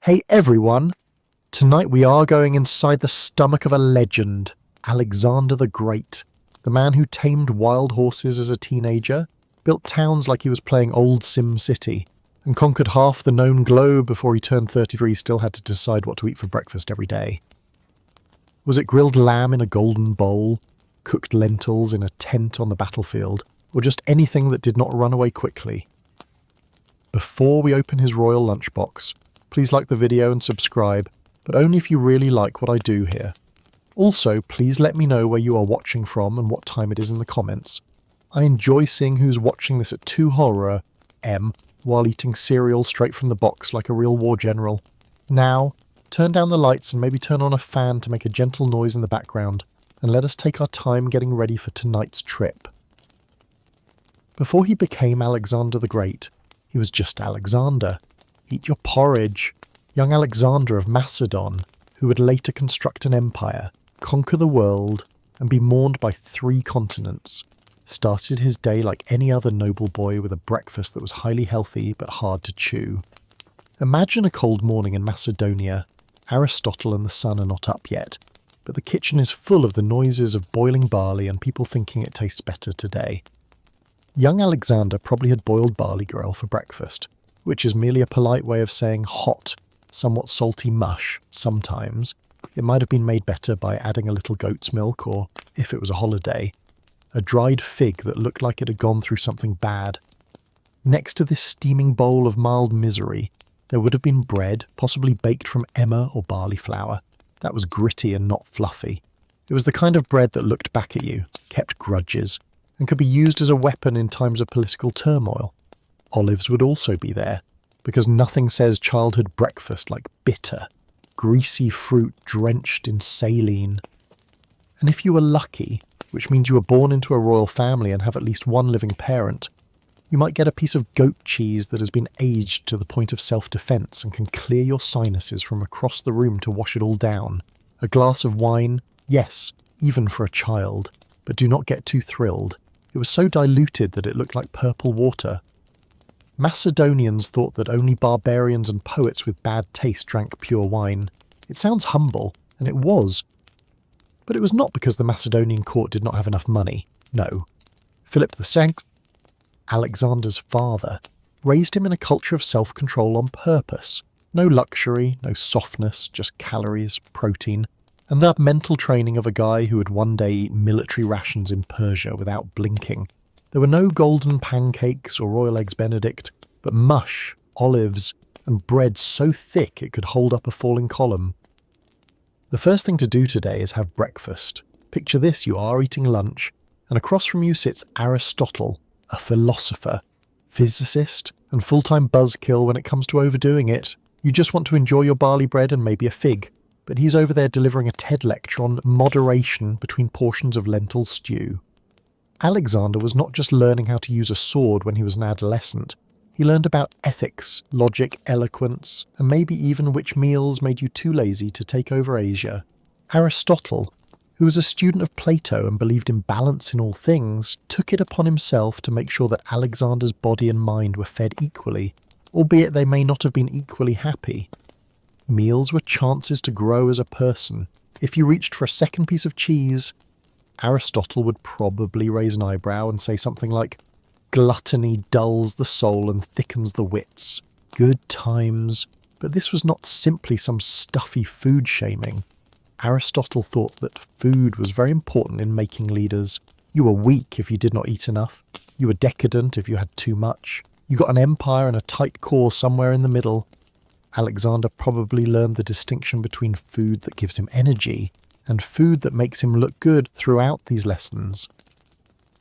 Hey everyone! Tonight we are going inside the stomach of a legend, Alexander the Great, the man who tamed wild horses as a teenager, built towns like he was playing old Sim City, and conquered half the known globe before he turned 33 still had to decide what to eat for breakfast every day. Was it grilled lamb in a golden bowl, cooked lentils in a tent on the battlefield, or just anything that did not run away quickly? Before we open his royal lunchbox, please like the video and subscribe, but only if you really like what I do here. Also, please let me know where you are watching from and what time it is in the comments. I enjoy seeing who's watching this at 2 horror M while eating cereal straight from the box like a real war general. Now, turn down the lights and maybe turn on a fan to make a gentle noise in the background, and let us take our time getting ready for tonight's trip. Before he became Alexander the Great, he was just Alexander. Eat your porridge. Young Alexander of Macedon, who would later construct an empire, conquer the world, and be mourned by 3 continents, started his day like any other noble boy with a breakfast that was highly healthy but hard to chew. Imagine a cold morning in Macedonia. Aristotle and the sun are not up yet, but the kitchen is full of the noises of boiling barley and people thinking it tastes better today. Young Alexander probably had boiled barley grill for breakfast, which is merely a polite way of saying hot, somewhat salty mush sometimes. It might have been made better by adding a little goat's milk or, if it was a holiday, a dried fig that looked like it had gone through something bad. Next to this steaming bowl of mild misery, there would have been bread, possibly baked from emmer or barley flour. That was gritty and not fluffy. It was the kind of bread that looked back at you, kept grudges, and could be used as a weapon in times of political turmoil. Olives would also be there, because nothing says childhood breakfast like bitter, greasy fruit drenched in saline. And if you were lucky, which means you were born into a royal family and have at least one living parent, you might get a piece of goat cheese that has been aged to the point of self-defense and can clear your sinuses from across the room to wash it all down. A glass of wine, yes, even for a child, but do not get too thrilled. It was so diluted that it looked like purple water. Macedonians thought that only barbarians and poets with bad taste drank pure wine. It sounds humble, and it was. But it was not because the Macedonian court did not have enough money. No. Philip II, Alexander's father, raised him in a culture of self-control on purpose. No luxury, no softness, just calories, protein, and the mental training of a guy who would one day eat military rations in Persia without blinking. There were no golden pancakes or royal eggs Benedict, but mush, olives, and bread so thick it could hold up a falling column. The first thing to do today is have breakfast. Picture this, you are eating lunch, and across from you sits Aristotle, a philosopher, physicist, and full-time buzzkill when it comes to overdoing it. You just want to enjoy your barley bread and maybe a fig, but he's over there delivering a TED lecture on moderation between portions of lentil stew. Alexander was not just learning how to use a sword when he was an adolescent. He learned about ethics, logic, eloquence, and maybe even which meals made you too lazy to take over Asia. Aristotle, who was a student of Plato and believed in balance in all things, took it upon himself to make sure that Alexander's body and mind were fed equally, albeit they may not have been equally happy. Meals were chances to grow as a person. If you reached for a second piece of cheese, Aristotle would probably raise an eyebrow and say something like, "Gluttony dulls the soul and thickens the wits. Good times." But this was not simply some stuffy food shaming. Aristotle thought that food was very important in making leaders. You were weak if you did not eat enough. You were decadent if you had too much. You got an empire and a tight core somewhere in the middle. Alexander probably learned the distinction between food that gives him energy and food that makes him look good throughout these lessons.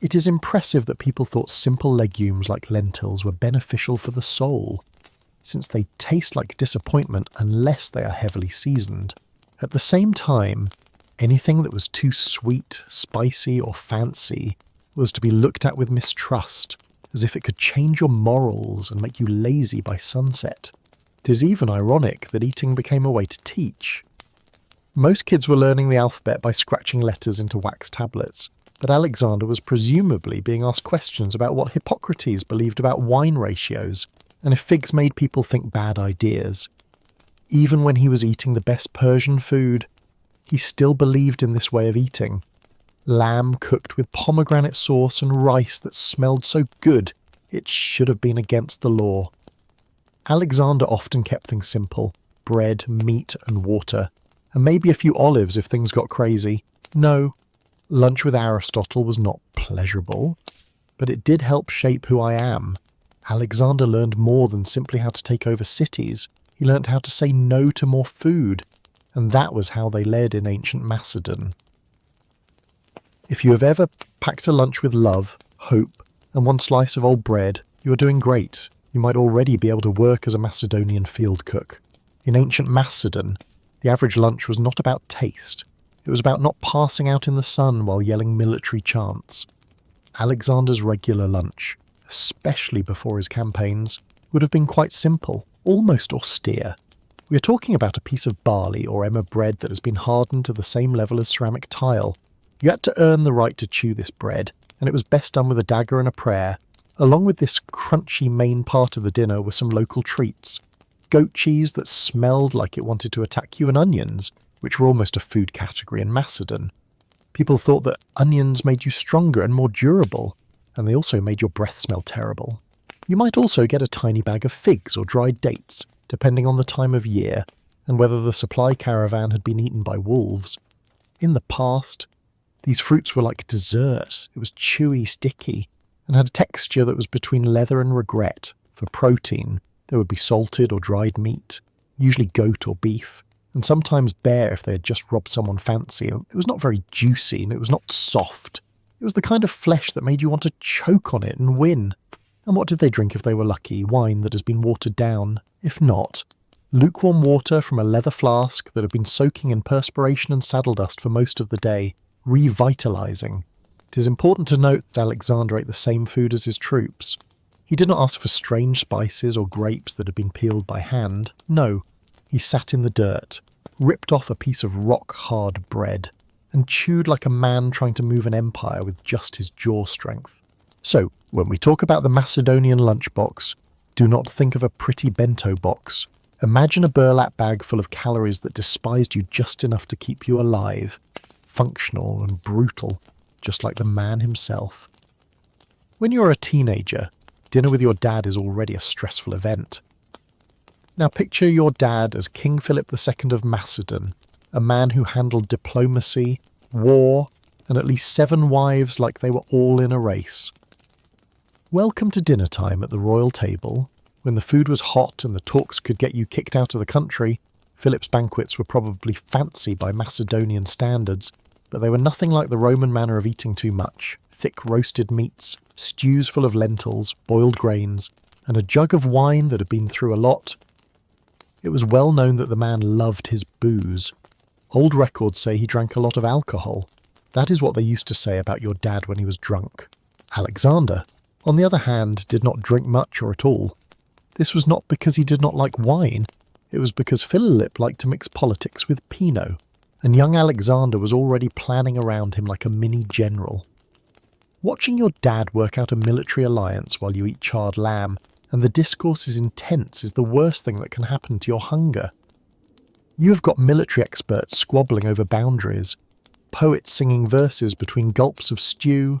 It is impressive that people thought simple legumes like lentils were beneficial for the soul, since they taste like disappointment unless they are heavily seasoned. At the same time, anything that was too sweet, spicy, or fancy was to be looked at with mistrust, as if it could change your morals and make you lazy by sunset. It is even ironic that eating became a way to teach. Most kids were learning the alphabet by scratching letters into wax tablets, but Alexander was presumably being asked questions about what Hippocrates believed about wine ratios, and if figs made people think bad ideas. Even when he was eating the best Persian food, he still believed in this way of eating. Lamb cooked with pomegranate sauce and rice that smelled so good it should have been against the law. Alexander often kept things simple: bread, meat and water, and maybe a few olives if things got crazy. No, lunch with Aristotle was not pleasurable, but it did help shape who I am. Alexander learned more than simply how to take over cities. He learned how to say no to more food, and that was how they led in ancient Macedon. If you have ever packed a lunch with love, hope, and one slice of old bread, you are doing great. You might already be able to work as a Macedonian field cook. In ancient Macedon, the average lunch was not about taste. It was about not passing out in the sun while yelling military chants. Alexander's regular lunch, especially before his campaigns, would have been quite simple, almost austere. We are talking about a piece of barley or emmer bread that has been hardened to the same level as ceramic tile. You had to earn the right to chew this bread, and it was best done with a dagger and a prayer. Along with this crunchy main part of the dinner were some local treats. Goat cheese that smelled like it wanted to attack you, and onions, which were almost a food category in Macedon. People thought that onions made you stronger and more durable, and they also made your breath smell terrible. You might also get a tiny bag of figs or dried dates, depending on the time of year, and whether the supply caravan had been eaten by wolves. In the past, these fruits were like dessert. It was chewy, sticky, and had a texture that was between leather and regret. For protein, there would be salted or dried meat, usually goat or beef, and sometimes bear if they had just robbed someone fancy. It was not very juicy, and it was not soft. It was the kind of flesh that made you want to choke on it and win. And what did they drink if they were lucky? Wine that has been watered down. If not, lukewarm water from a leather flask that had been soaking in perspiration and saddle dust for most of the day, revitalizing. It is important to note that Alexander ate the same food as his troops. He did not ask for strange spices or grapes that had been peeled by hand. No, he sat in the dirt, ripped off a piece of rock-hard bread, and chewed like a man trying to move an empire with just his jaw strength. So, when we talk about the Macedonian lunchbox, do not think of a pretty bento box. Imagine a burlap bag full of calories that despised you just enough to keep you alive, functional and brutal, just like the man himself. When you're a teenager, dinner with your dad is already a stressful event. Now picture your dad as King Philip II of Macedon, a man who handled diplomacy, war, and at least 7 wives like they were all in a race. Welcome to dinner time at the royal table. When the food was hot and the talks could get you kicked out of the country, Philip's banquets were probably fancy by Macedonian standards, but they were nothing like the Roman manner of eating too much. Thick roasted meats, stews full of lentils, boiled grains, and a jug of wine that had been through a lot. It was well known that the man loved his booze. Old records say he drank a lot of alcohol. That is what they used to say about your dad when he was drunk. Alexander, on the other hand, did not drink much or at all. This was not because he did not like wine. It was because Philip liked to mix politics with Pinot, and young Alexander was already planning around him like a mini-general. Watching your dad work out a military alliance while you eat charred lamb, and the discourse is intense, is the worst thing that can happen to your hunger. You have got military experts squabbling over boundaries, poets singing verses between gulps of stew,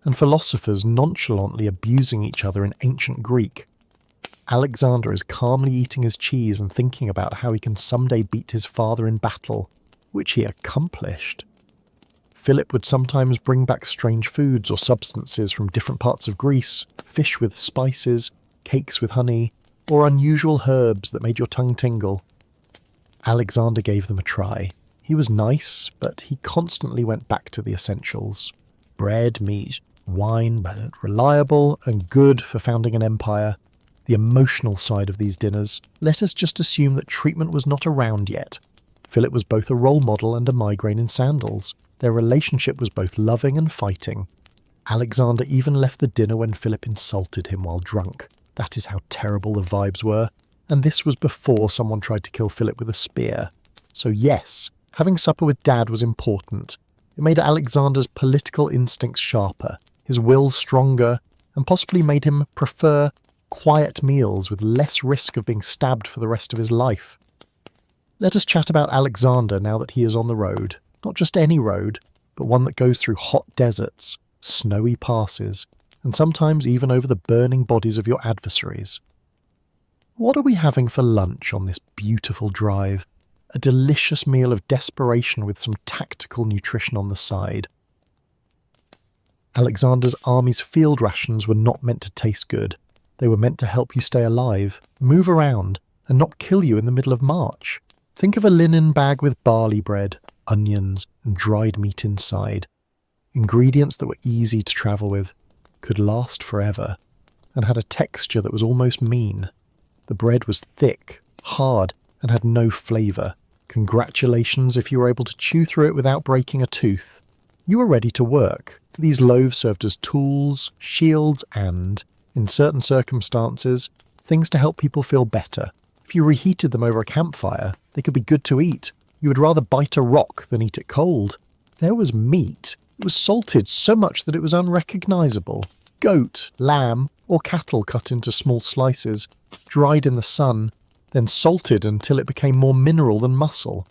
and philosophers nonchalantly abusing each other in ancient Greek. Alexander is calmly eating his cheese and thinking about how he can someday beat his father in battle, which he accomplished. Philip would sometimes bring back strange foods or substances from different parts of Greece, fish with spices, cakes with honey, or unusual herbs that made your tongue tingle. Alexander gave them a try. He was nice, but he constantly went back to the essentials. Bread, meat, wine, but reliable and good for founding an empire. The emotional side of these dinners, let us just assume that treatment was not around yet. Philip was both a role model and a migraine in sandals. Their relationship was both loving and fighting. Alexander even left the dinner when Philip insulted him while drunk. That is how terrible the vibes were. And this was before someone tried to kill Philip with a spear. So yes, having supper with Dad was important. It made Alexander's political instincts sharper, his will stronger, and possibly made him prefer quiet meals with less risk of being stabbed for the rest of his life. Let us chat about Alexander now that he is on the road. Not just any road, but one that goes through hot deserts, snowy passes, and sometimes even over the burning bodies of your adversaries. What are we having for lunch on this beautiful drive? A delicious meal of desperation with some tactical nutrition on the side. Alexander's army's field rations were not meant to taste good. They were meant to help you stay alive, move around, and not kill you in the middle of March. Think of a linen bag with barley bread, onions, and dried meat inside. Ingredients that were easy to travel with, could last forever, and had a texture that was almost mean. The bread was thick, hard, and had no flavour. Congratulations if you were able to chew through it without breaking a tooth. You were ready to work. These loaves served as tools, shields, and, in certain circumstances, things to help people feel better. If you reheated them over a campfire, they could be good to eat. You would rather bite a rock than eat it cold. There was meat. It was salted so much that it was unrecognisable. Goat, lamb, or cattle cut into small slices, dried in the sun, then salted until it became more mineral than muscle.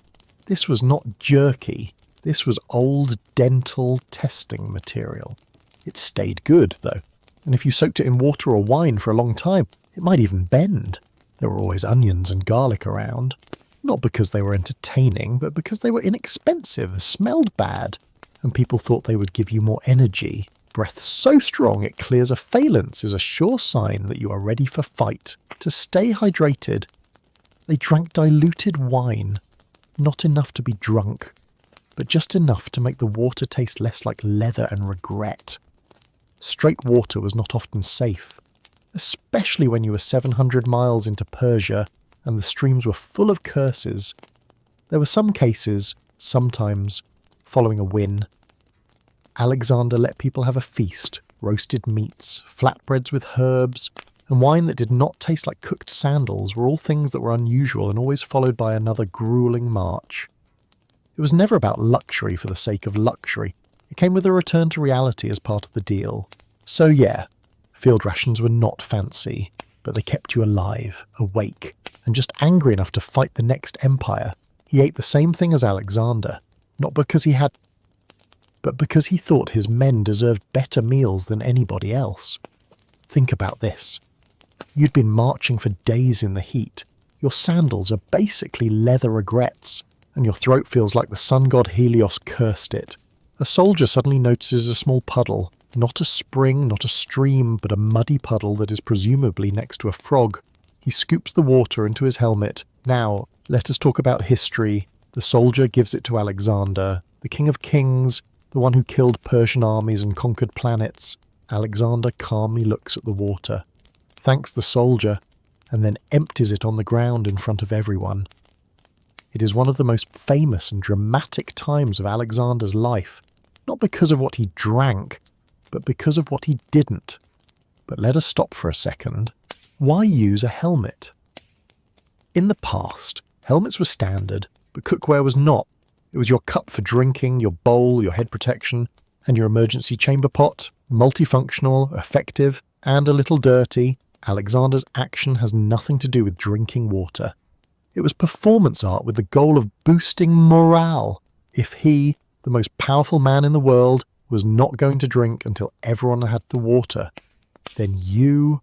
This was not jerky. This was old dental testing material. It stayed good, though, and if you soaked it in water or wine for a long time, it might even bend. There were always onions and garlic around, not because they were entertaining, but because they were inexpensive, smelled bad, and people thought they would give you more energy. Breath so strong it clears a phalanx is a sure sign that you are ready for fight. To stay hydrated, they drank diluted wine, not enough to be drunk, but just enough to make the water taste less like leather and regret. Straight water was not often safe, especially when you were 700 miles into Persia and the streams were full of curses. There were some cases, sometimes, following a win. Alexander let people have a feast, roasted meats, flatbreads with herbs, and wine that did not taste like cooked sandals were all things that were unusual and always followed by another grueling march. It was never about luxury for the sake of luxury. It came with a return to reality as part of the deal. So yeah, field rations were not fancy, but they kept you alive, awake, and just angry enough to fight the next empire. He ate the same thing as Alexander, not because he had, but because he thought his men deserved better meals than anybody else. Think about this. You'd been marching for days in the heat. Your sandals are basically leather regrets, and your throat feels like the sun god Helios cursed it. A soldier suddenly notices a small puddle, not a spring, not a stream, but a muddy puddle that is presumably next to a frog. He scoops the water into his helmet. Now, let us talk about history. The soldier gives it to Alexander, the king of kings, the one who killed Persian armies and conquered planets. Alexander calmly looks at the water, thanks the soldier, and then empties it on the ground in front of everyone. It is one of the most famous and dramatic times of Alexander's life, not because of what he drank, but because of what he didn't. But let us stop for a second. Why use a helmet? In the past, helmets were standard, but cookware was not. It was your cup for drinking, your bowl, your head protection, and your emergency chamber pot. Multifunctional, effective, and a little dirty, Alexander's action has nothing to do with drinking water. It was performance art with the goal of boosting morale. If he, the most powerful man in the world, was not going to drink until everyone had the water, then you,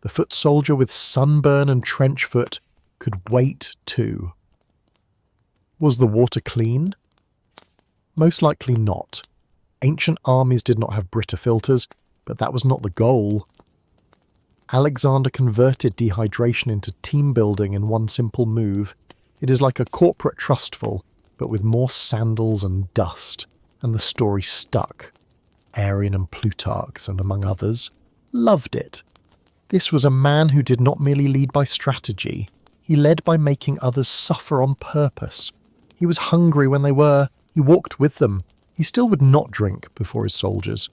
the foot soldier with sunburn and trench foot, could wait too. Was the water clean? Most likely not. Ancient armies did not have Brita filters, but that was not the goal. Alexander converted dehydration into team building in one simple move. It is like a corporate trustful, but with more sandals and dust, and the story stuck. Arrian and Plutarchs, and among others, loved it. This was a man who did not merely lead by strategy. He led by making others suffer on purpose. He was hungry when they were. He walked with them. He still would not drink before his soldiers.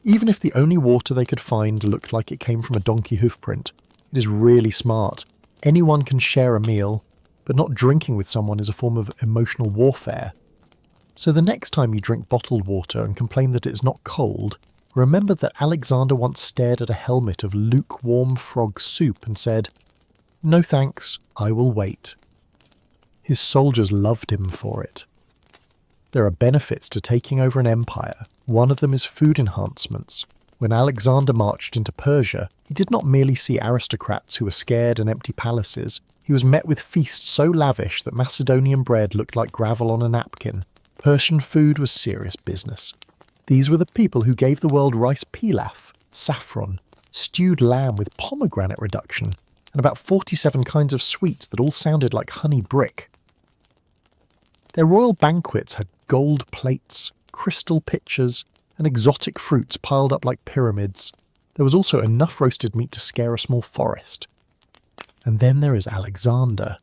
Even if the only water they could find looked like it came from a donkey hoofprint. It is really smart. Anyone can share a meal, but not drinking with someone is a form of emotional warfare. So the next time you drink bottled water and complain that it is not cold, remember that Alexander once stared at a helmet of lukewarm frog soup and said, "No thanks, I will wait." His soldiers loved him for it. There are benefits to taking over an empire. One of them is food enhancements. When Alexander marched into Persia, he did not merely see aristocrats who were scared and empty palaces. He was met with feasts so lavish that Macedonian bread looked like gravel on a napkin. Persian food was serious business. These were the people who gave the world rice pilaf, saffron, stewed lamb with pomegranate reduction, and about 47 kinds of sweets that all sounded like honey brick. Their royal banquets had gold plates, crystal pitchers, and exotic fruits piled up like pyramids. There was also enough roasted meat to scare a small forest. And then there is Alexander,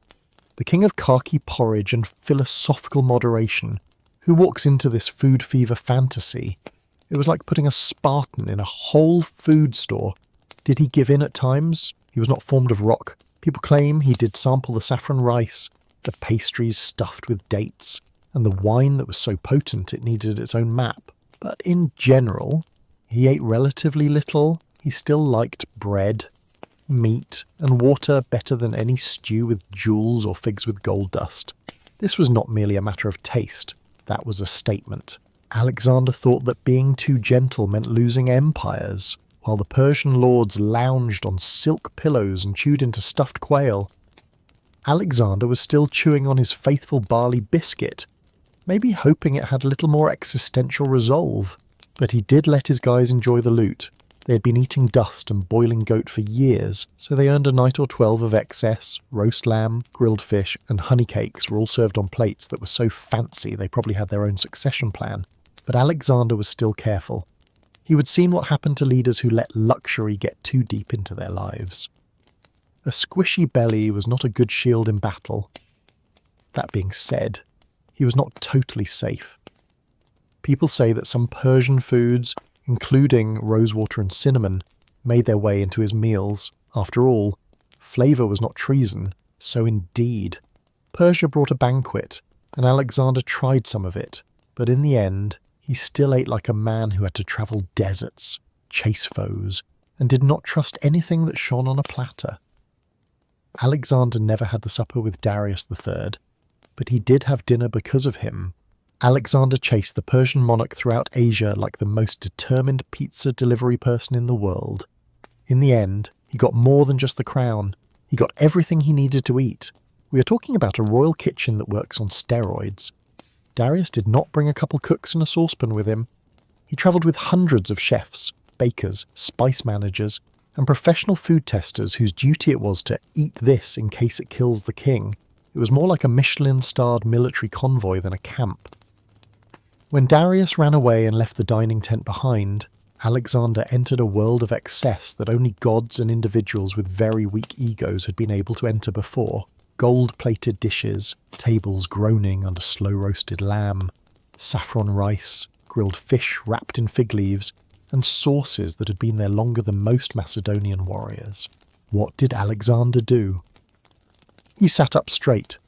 the king of khaki porridge and philosophical moderation, who walks into this food fever fantasy. It was like putting a Spartan in a whole food store. Did he give in at times? He was not formed of rock. People claim he did sample the saffron rice, the pastries stuffed with dates, and the wine that was so potent it needed its own map. But in general, he ate relatively little. He still liked bread, meat, and water better than any stew with jewels or figs with gold dust. This was not merely a matter of taste. That was a statement. Alexander thought that being too gentle meant losing empires. While the Persian lords lounged on silk pillows and chewed into stuffed quail, Alexander was still chewing on his faithful barley biscuit, maybe hoping it had a little more existential resolve. But he did let his guys enjoy the loot. They had been eating dust and boiling goat for years, so they earned a night or 12 of excess. Roast lamb, grilled fish, and honey cakes were all served on plates that were so fancy they probably had their own succession plan. But Alexander was still careful. He would seen what happened to leaders who let luxury get too deep into their lives. A squishy belly was not a good shield in battle. That being said, he was not totally safe. People say that some Persian foods, including rosewater and cinnamon, made their way into his meals. After all, flavour was not treason, so indeed. Persia brought a banquet, and Alexander tried some of it, but in the end, he still ate like a man who had to travel deserts, chase foes, and did not trust anything that shone on a platter. Alexander never had the supper with Darius III, but he did have dinner because of him. Alexander chased the Persian monarch throughout Asia like the most determined pizza delivery person in the world. In the end, he got more than just the crown. He got everything he needed to eat. We are talking about a royal kitchen that works on steroids. Darius did not bring a couple cooks and a saucepan with him. He travelled with hundreds of chefs, bakers, spice managers, and professional food testers whose duty it was to eat this in case it kills the king. It was more like a Michelin-starred military convoy than a camp. When Darius ran away and left the dining tent behind, Alexander entered a world of excess that only gods and individuals with very weak egos had been able to enter before. Gold-plated dishes, tables groaning under slow-roasted lamb, saffron rice, grilled fish wrapped in fig leaves, and sauces that had been there longer than most Macedonian warriors. What did Alexander do? He sat up straight,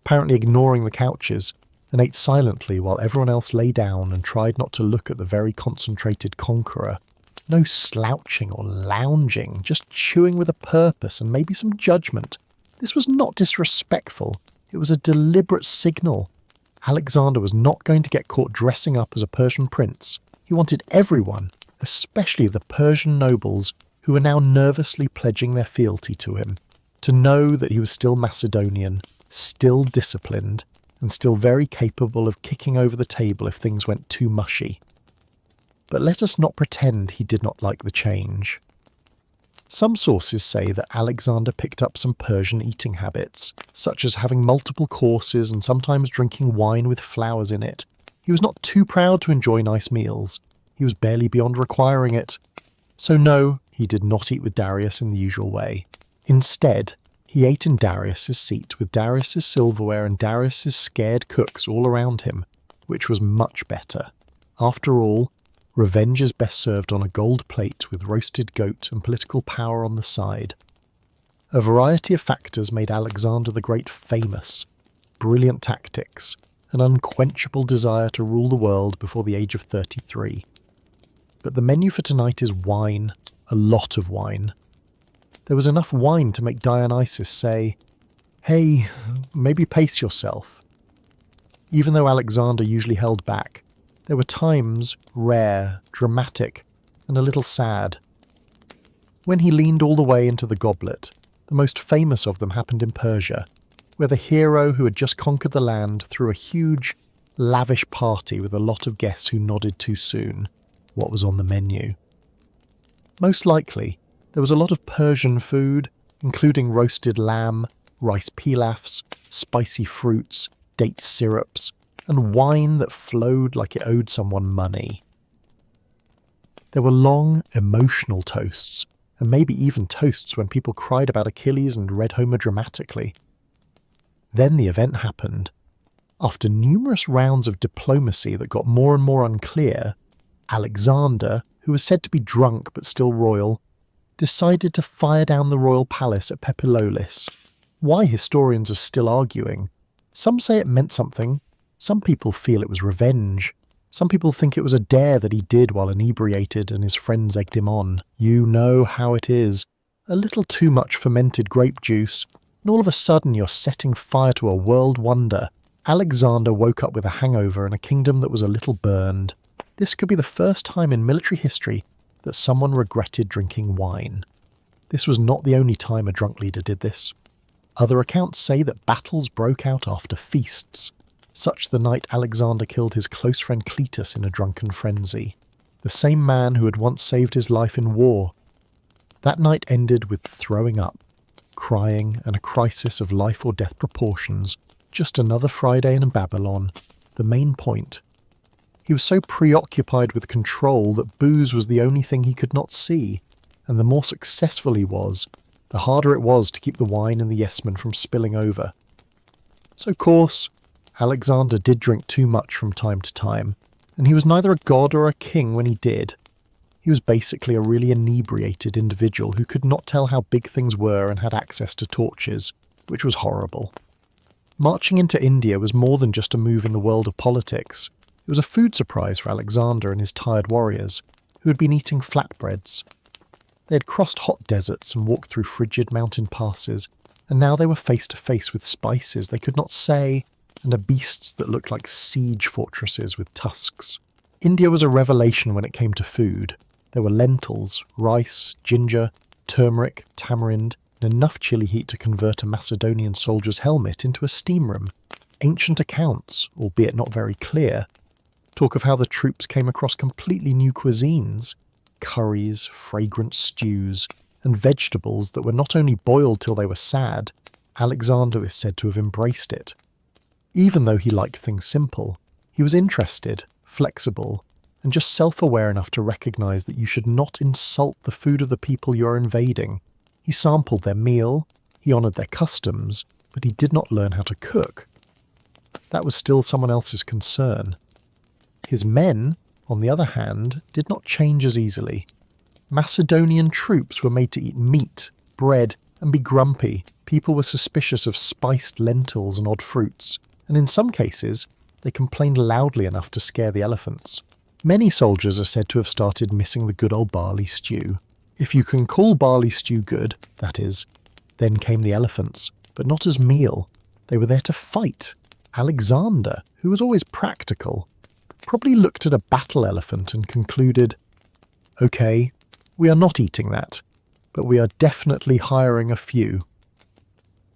apparently ignoring the couches, and ate silently while everyone else lay down and tried not to look at the very concentrated conqueror. No slouching or lounging, just chewing with a purpose and maybe some judgment. This was not disrespectful. It was a deliberate signal. Alexander was not going to get caught dressing up as a Persian prince. He wanted everyone, especially the Persian nobles who were now nervously pledging their fealty to him, to know that he was still Macedonian, still disciplined, and still very capable of kicking over the table if things went too mushy. But let us not pretend he did not like the change. Some sources say that Alexander picked up some Persian eating habits, such as having multiple courses and sometimes drinking wine with flowers in it. He was not too proud to enjoy nice meals. He was barely beyond requiring it. So no, he did not eat with Darius in the usual way. Instead, he ate in Darius's seat with Darius's silverware and Darius's scared cooks all around him, which was much better. After all, revenge is best served on a gold plate with roasted goat and political power on the side. A variety of factors made Alexander the Great famous. Brilliant tactics, an unquenchable desire to rule the world before the age of 33. But the menu for tonight is wine, a lot of wine. There was enough wine to make Dionysus say, Hey, maybe pace yourself. Even though Alexander usually held back, there were times rare, dramatic, and a little sad. When he leaned all the way into the goblet, the most famous of them happened in Persia, where the hero who had just conquered the land threw a huge, lavish party with a lot of guests who nodded too soon what was on the menu. Most likely, there was a lot of Persian food, including roasted lamb, rice pilafs, spicy fruits, date syrups, and wine that flowed like it owed someone money. There were long, emotional toasts, and maybe even toasts when people cried about Achilles and read Homer dramatically. Then the event happened. After numerous rounds of diplomacy that got more and more unclear, Alexander, who was said to be drunk but still royal, decided to fire down the royal palace at Pepilolis. Why historians are still arguing. Some say it meant something, some people feel it was revenge. Some people think it was a dare that he did while inebriated and his friends egged him on. You know how it is. A little too much fermented grape juice, and all of a sudden you're setting fire to a world wonder. Alexander woke up with a hangover and a kingdom that was a little burned. This could be the first time in military history that someone regretted drinking wine. This was not the only time a drunk leader did this. Other accounts say that battles broke out after feasts, such the night Alexander killed his close friend Cletus in a drunken frenzy, the same man who had once saved his life in war. That night ended with throwing up, crying, and a crisis of life or death proportions. Just another Friday in Babylon. The main point. He was so preoccupied with control that booze was the only thing he could not see, and the more successful he was, the harder it was to keep the wine and the yes-men from spilling over. So, of course, Alexander did drink too much from time to time, and he was neither a god or a king when he did. He was basically a really inebriated individual who could not tell how big things were and had access to torches, which was horrible. Marching into India was more than just a move in the world of politics. It was a food surprise for Alexander and his tired warriors, who had been eating flatbreads. They had crossed hot deserts and walked through frigid mountain passes, and now they were face to face with spices they could not say, and beasts that looked like siege fortresses with tusks. India was a revelation when it came to food. There were lentils, rice, ginger, turmeric, tamarind, and enough chili heat to convert a Macedonian soldier's helmet into a steam room. Ancient accounts, albeit not very clear, talk of how the troops came across completely new cuisines, curries, fragrant stews, and vegetables that were not only boiled till they were sad. Alexander is said to have embraced it. Even though he liked things simple, he was interested, flexible, and just self-aware enough to recognize that you should not insult the food of the people you are invading. He sampled their meal, he honored their customs, but he did not learn how to cook. That was still someone else's concern. His men, on the other hand, did not change as easily. Macedonian troops were made to eat meat, bread, and be grumpy. People were suspicious of spiced lentils and odd fruits, and in some cases, they complained loudly enough to scare the elephants. Many soldiers are said to have started missing the good old barley stew. If you can call barley stew good, that is. Then came the elephants, but not as meal. They were there to fight. Alexander, who was always practical, probably looked at a battle elephant and concluded, "Okay, we are not eating that, but we are definitely hiring a few."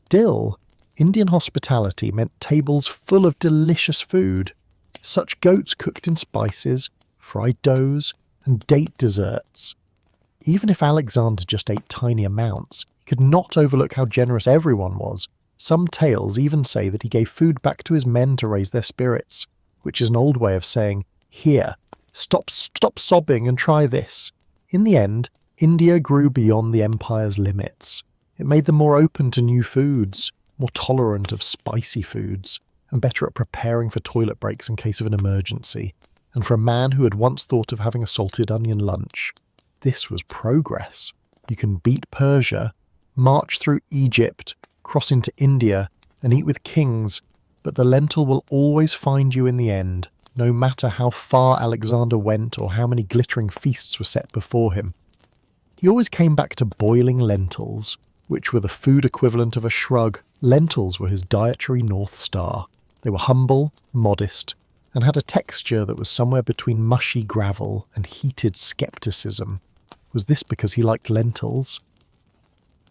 Still, Indian hospitality meant tables full of delicious food. Such goats cooked in spices, fried doughs, and date desserts. Even if Alexander just ate tiny amounts, he could not overlook how generous everyone was. Some tales even say that he gave food back to his men to raise their spirits, which is an old way of saying, "Here, stop sobbing and try this." In the end, India grew beyond the empire's limits. It made them more open to new foods, more tolerant of spicy foods, and better at preparing for toilet breaks in case of an emergency. And for a man who had once thought of having a salted onion lunch, this was progress. You can beat Persia, march through Egypt, cross into India, and eat with kings, but the lentil will always find you in the end, no matter how far Alexander went or how many glittering feasts were set before him. He always came back to boiling lentils, which were the food equivalent of a shrug, lentils were his dietary North Star. They were humble, modest, and had a texture that was somewhere between mushy gravel and heated skepticism. Was this because he liked lentils?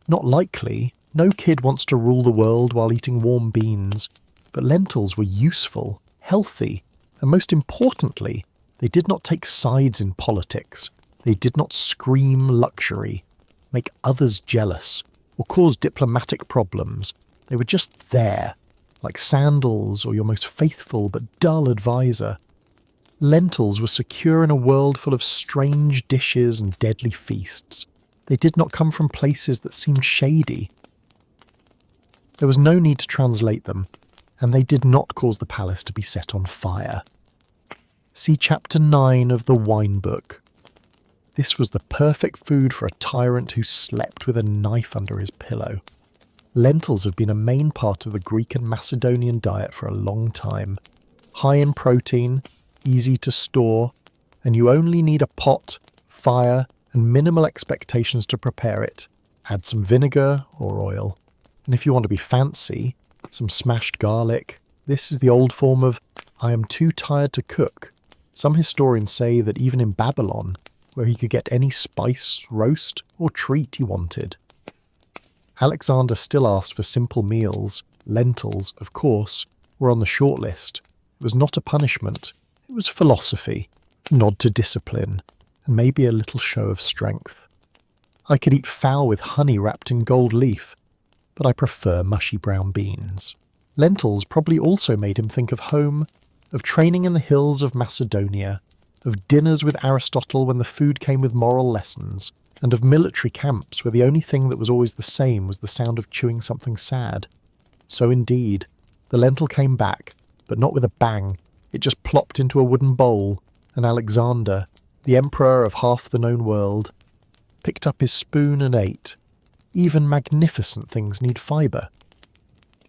Not likely. No kid wants to rule the world while eating warm beans. But lentils were useful, healthy, and most importantly, they did not take sides in politics. They did not scream luxury, make others jealous, or cause diplomatic problems. They were just there, like sandals or your most faithful but dull advisor. Lentils were secure in a world full of strange dishes and deadly feasts. They did not come from places that seemed shady. There was no need to translate them, and they did not cause the palace to be set on fire. See Chapter 9 of the Wine Book. This was the perfect food for a tyrant who slept with a knife under his pillow. Lentils have been a main part of the Greek and Macedonian diet for a long time. High in protein, easy to store, and you only need a pot, fire, and minimal expectations to prepare it. Add some vinegar or oil. And if you want to be fancy, some smashed garlic. This is the old form of, I am too tired to cook. Some historians say that even in Babylon, where he could get any spice, roast, or treat he wanted. Alexander still asked for simple meals. Lentils, of course, were on the short list. It was not a punishment. It was philosophy, a nod to discipline, and maybe a little show of strength. I could eat fowl with honey wrapped in gold leaf, but I prefer mushy brown beans. Lentils probably also made him think of home, of training in the hills of Macedonia, of dinners with Aristotle when the food came with moral lessons, and of military camps where the only thing that was always the same was the sound of chewing something sad. So indeed, the lentil came back, but not with a bang. It just plopped into a wooden bowl, and Alexander, the emperor of half the known world, picked up his spoon and ate. Even magnificent things need fibre.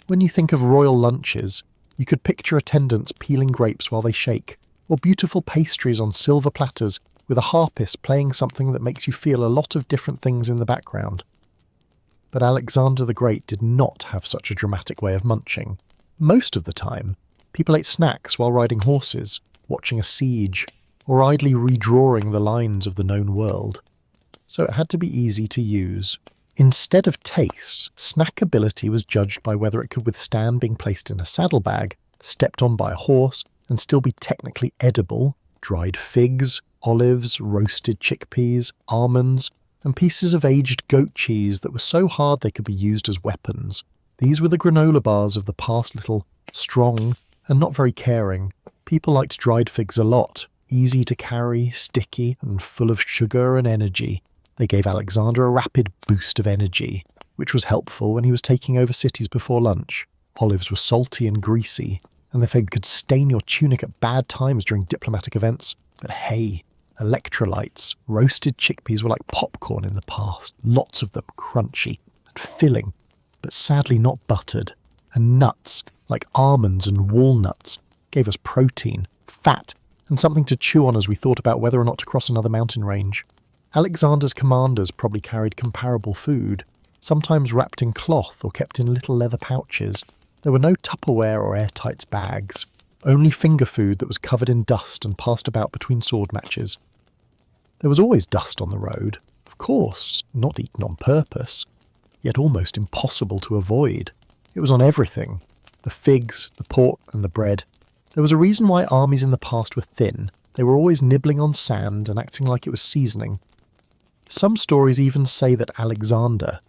When you think of royal lunches, you could picture attendants peeling grapes while they shake, or beautiful pastries on silver platters with a harpist playing something that makes you feel a lot of different things in the background. But Alexander the Great did not have such a dramatic way of munching. Most of the time, people ate snacks while riding horses, watching a siege, or idly redrawing the lines of the known world. So it had to be easy to use. Instead of taste, snackability was judged by whether it could withstand being placed in a saddlebag, stepped on by a horse, and still be technically edible. Dried figs, olives, roasted chickpeas, almonds, and pieces of aged goat cheese that were so hard they could be used as weapons. These were the granola bars of the past, little, strong, and not very caring. People liked dried figs a lot, easy to carry, sticky, and full of sugar and energy. They gave Alexander a rapid boost of energy, which was helpful when he was taking over cities before lunch. Olives were salty and greasy, and the fig could stain your tunic at bad times during diplomatic events. But hey, electrolytes, roasted chickpeas were like popcorn in the past, lots of them, crunchy and filling, but sadly not buttered. And nuts, like almonds and walnuts, gave us protein, fat, and something to chew on as we thought about whether or not to cross another mountain range. Alexander's commanders probably carried comparable food, sometimes wrapped in cloth or kept in little leather pouches. There were no Tupperware or airtight bags, only finger food that was covered in dust and passed about between sword matches. There was always dust on the road, of course, not eaten on purpose, yet almost impossible to avoid. It was on everything, the figs, the pork and the bread. There was a reason why armies in the past were thin. They were always nibbling on sand and acting like it was seasoning. Some stories even say that Alexander,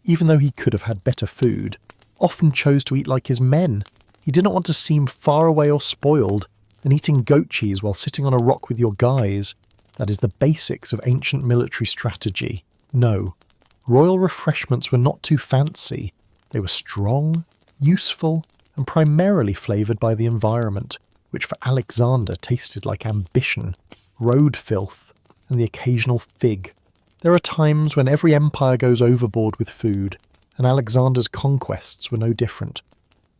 even though he could have had better food, often chose to eat like his men. He didn't want to seem far away or spoiled, and eating goat cheese while sitting on a rock with your guys, that is the basics of ancient military strategy. No, royal refreshments were not too fancy. They were strong, useful, and primarily flavoured by the environment, which for Alexander tasted like ambition, road filth, and the occasional fig. There are times when every empire goes overboard with food, and Alexander's conquests were no different.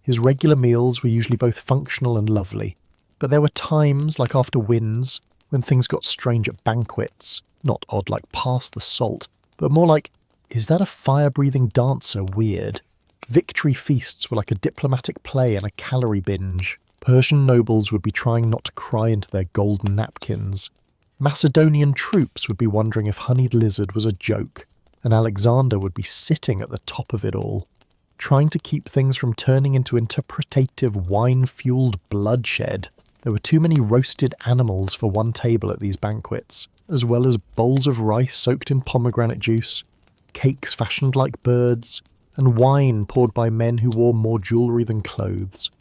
His regular meals were usually both functional and lovely, but there were times, like after wins, when things got strange at banquets, not odd like pass the salt, but more like Is that a fire-breathing dancer weird? Victory feasts were like a diplomatic play and a calorie binge. Persian nobles would be trying not to cry into their golden napkins. Macedonian troops would be wondering if honeyed lizard was a joke, and Alexander would be sitting at the top of it all, trying to keep things from turning into interpretative wine-fueled bloodshed. There were too many roasted animals for one table at these banquets, as well as bowls of rice soaked in pomegranate juice, cakes fashioned like birds, and wine poured by men who wore more jewellery than clothes.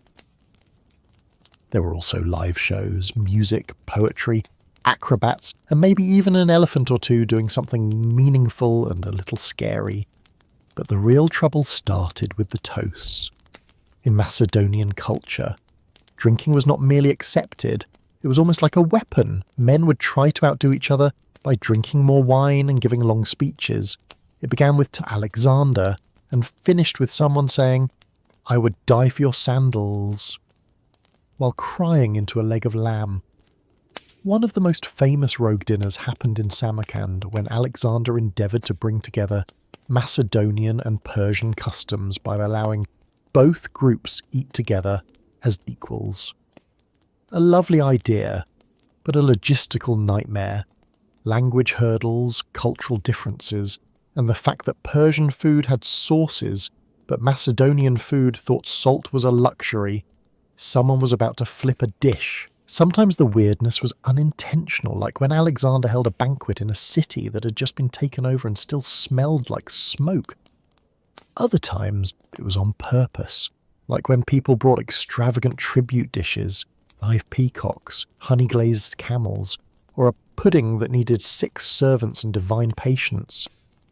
There were also live shows, music, poetry, acrobats, and maybe even an elephant or two doing something meaningful and a little scary. But the real trouble started with the toasts. In Macedonian culture, drinking was not merely accepted, it was almost like a weapon. Men would try to outdo each other by drinking more wine and giving long speeches. It began with "to Alexander" and finished with someone saying, "I would die for your sandals," while crying into a leg of lamb. One of the most famous rogue dinners happened in Samarkand when Alexander endeavoured to bring together Macedonian and Persian customs by allowing both groups eat together as equals. A lovely idea, but a logistical nightmare. Language hurdles, cultural differences, and the fact that Persian food had sauces, but Macedonian food thought salt was a luxury. Someone was about to flip a dish. Sometimes the weirdness was unintentional, like when Alexander held a banquet in a city that had just been taken over and still smelled like smoke. Other times it was on purpose, like when people brought extravagant tribute dishes, live peacocks, honey-glazed camels, or a pudding that needed 6 servants and divine patience.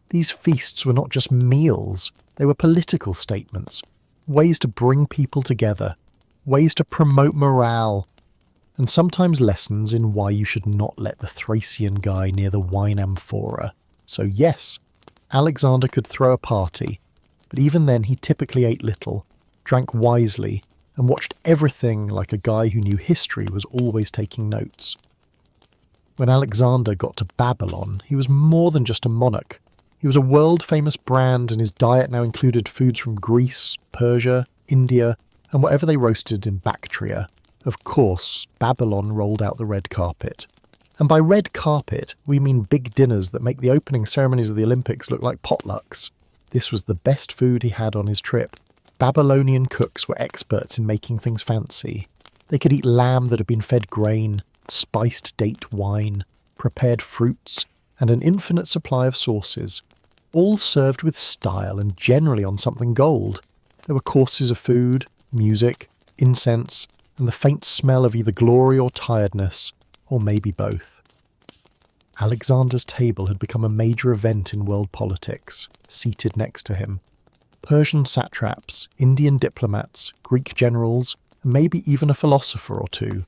These feasts were not just meals, they were political statements, ways to bring people together, ways to promote morale, and sometimes lessons in why you should not let the Thracian guy near the wine amphora. So yes, Alexander could throw a party, but even then he typically ate little, drank wisely, and watched everything like a guy who knew history was always taking notes. When Alexander got to Babylon, he was more than just a monarch. He was a world-famous brand, and his diet now included foods from Greece, Persia, India, and whatever they roasted in Bactria. Of course, Babylon rolled out the red carpet. And by red carpet, we mean big dinners that make the opening ceremonies of the Olympics look like potlucks. This was the best food he had on his trip. Babylonian cooks were experts in making things fancy. They could eat lamb that had been fed grain, spiced date wine, prepared fruits, and an infinite supply of sauces, all served with style and generally on something gold. There were courses of food, music, incense, and the faint smell of either glory or tiredness, or maybe both. Alexander's table had become a major event in world politics, seated next to him. Persian satraps, Indian diplomats, Greek generals, and maybe even a philosopher or two,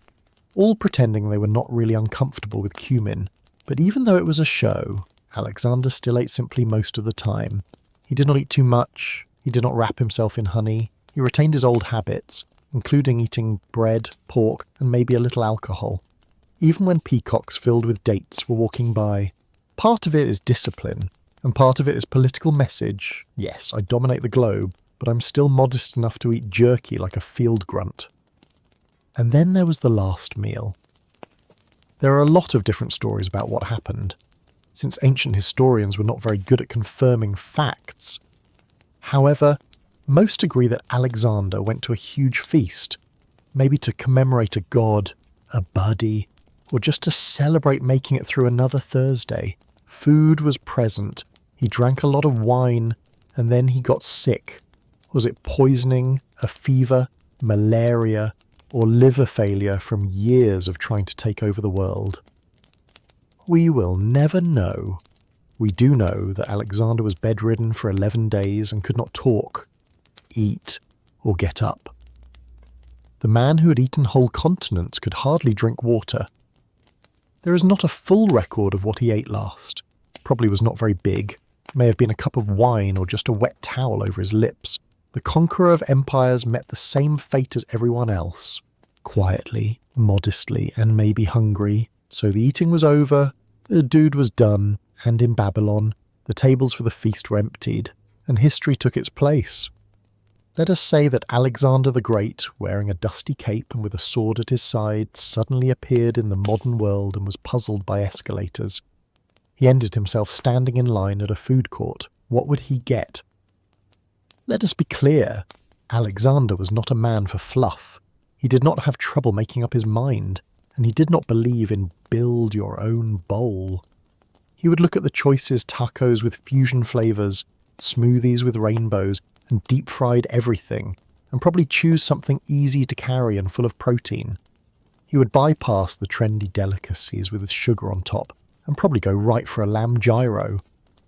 all pretending they were not really uncomfortable with cumin. But even though it was a show, Alexander still ate simply most of the time. He did not eat too much, he did not wrap himself in honey, he retained his old habits, including eating bread, pork, and maybe a little alcohol. Even when peacocks filled with dates were walking by. Part of it is discipline, and part of it is political message. Yes, I dominate the globe, but I'm still modest enough to eat jerky like a field grunt. And then there was the last meal. There are a lot of different stories about what happened, since ancient historians were not very good at confirming facts. However, most agree that Alexander went to a huge feast, maybe to commemorate a god, a buddy, or just to celebrate making it through another Thursday. Food was present, he drank a lot of wine, and then he got sick. Was it poisoning, a fever, malaria, or liver failure from years of trying to take over the world? We will never know. We do know that Alexander was bedridden for 11 days and could not talk, eat, or get up. The man who had eaten whole continents could hardly drink water. There is not a full record of what he ate last. Probably was not very big, may have been a cup of wine or just a wet towel over his lips. The conqueror of empires met the same fate as everyone else. Quietly, modestly, and maybe hungry. So the eating was over, the dude was done, and in Babylon, The tables for the feast were emptied, and history took its place. Let us say that Alexander the Great, wearing a dusty cape and with a sword at his side, suddenly appeared in the modern world and was puzzled by escalators. He ended himself standing in line at a food court. What would he get? Let us be clear, Alexander was not a man for fluff. He did not have trouble making up his mind, and he did not believe in build your own bowl. He would look at the choices tacos with fusion flavours, smoothies with rainbows, and deep-fried everything, and probably choose something easy to carry and full of protein. He would bypass the trendy delicacies with sugar on top, and probably go right for a lamb gyro,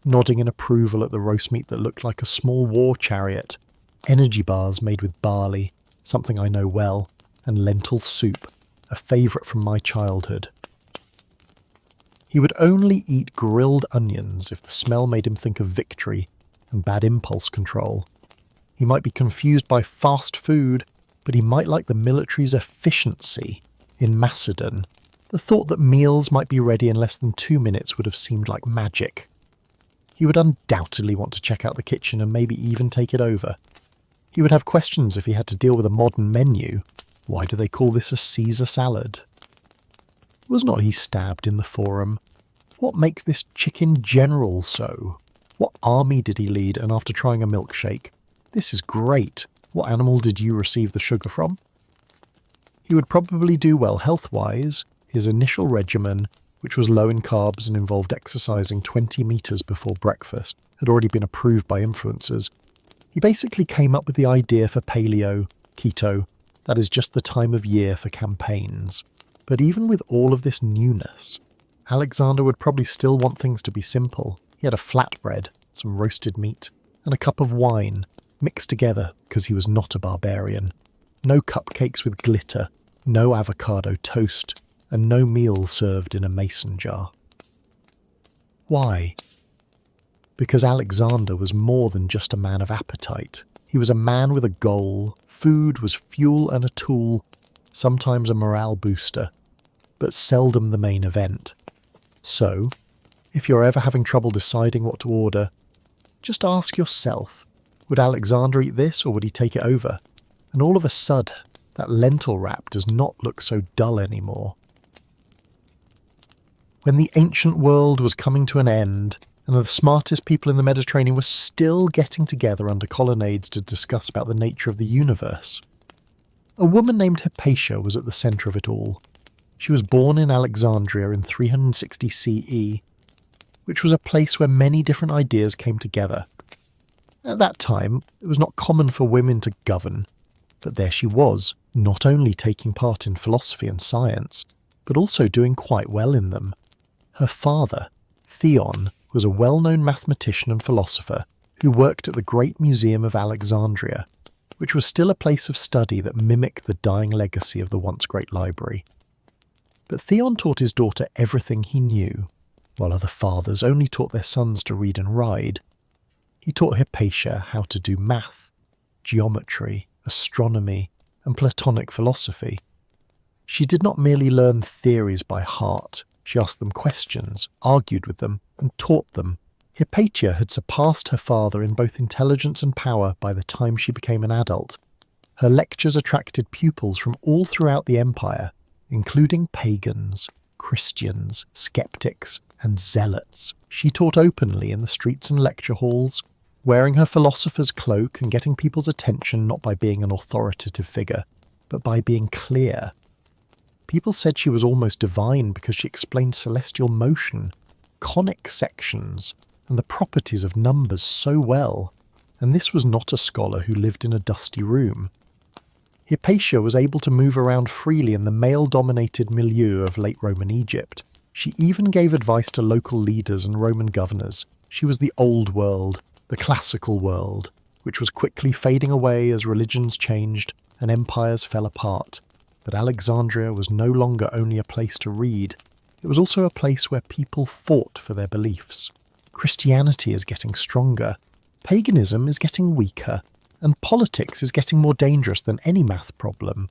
nodding in approval at the roast meat that looked like a small war chariot, energy bars made with barley, something I know well, and lentil soup, a favourite from my childhood. He would only eat grilled onions if the smell made him think of victory and bad impulse control. He might be confused by fast food, but he might like the military's efficiency in Macedon. The thought that meals might be ready in less than 2 minutes would have seemed like magic. He would undoubtedly want to check out the kitchen and maybe even take it over. He would have questions if he had to deal with a modern menu. Why do they call this a Caesar salad? Was not he stabbed in the forum? What makes this chicken general so? What army did he lead, and after trying a milkshake? This is great. What animal did you receive the sugar from? He would probably do well health-wise. His initial regimen, which was low in carbs and involved exercising 20 metres before breakfast, had already been approved by influencers. He basically came up with the idea for paleo, keto, that is just the time of year for campaigns. But even with all of this newness, Alexander would probably still want things to be simple. He had a flatbread, some roasted meat, and a cup of wine, mixed together because he was not a barbarian. No cupcakes with glitter, no avocado toast, and no meal served in a mason jar. Why? Because Alexander was more than just a man of appetite. He was a man with a goal. Food was fuel and a tool, sometimes a morale booster, but seldom the main event. So, if you're ever having trouble deciding what to order, just ask yourself, would Alexander eat this or would he take it over? And all of a sudden, that lentil wrap does not look so dull anymore. When the ancient world was coming to an end, and the smartest people in the Mediterranean were still getting together under colonnades to discuss about the nature of the universe, a woman named Hypatia was at the centre of it all. She was born in Alexandria in 360 CE, which was a place where many different ideas came together. At that time, it was not common for women to govern, but there she was, not only taking part in philosophy and science, but also doing quite well in them. Her father, Theon, was a well-known mathematician and philosopher who worked at the Great Museum of Alexandria, which was still a place of study that mimicked the dying legacy of the once great library. But Theon taught his daughter everything he knew, while other fathers only taught their sons to read and ride. He taught Hypatia how to do math, geometry, astronomy, and Platonic philosophy. She did not merely learn theories by heart. She asked them questions, argued with them, and taught them. Hypatia had surpassed her father in both intelligence and power by the time she became an adult. Her lectures attracted pupils from all throughout the empire, including pagans, Christians, skeptics, and zealots. She taught openly in the streets and lecture halls, wearing her philosopher's cloak and getting people's attention not by being an authoritative figure, but by being clear. People said she was almost divine because she explained celestial motion, conic sections, and the properties of numbers so well, and this was not a scholar who lived in a dusty room. Hypatia was able to move around freely in the male-dominated milieu of late Roman Egypt. She even gave advice to local leaders and Roman governors. She was the old world, the classical world, which was quickly fading away as religions changed and empires fell apart. But Alexandria was no longer only a place to read, it was also a place where people fought for their beliefs. Christianity is getting stronger, paganism is getting weaker, and politics is getting more dangerous than any math problem.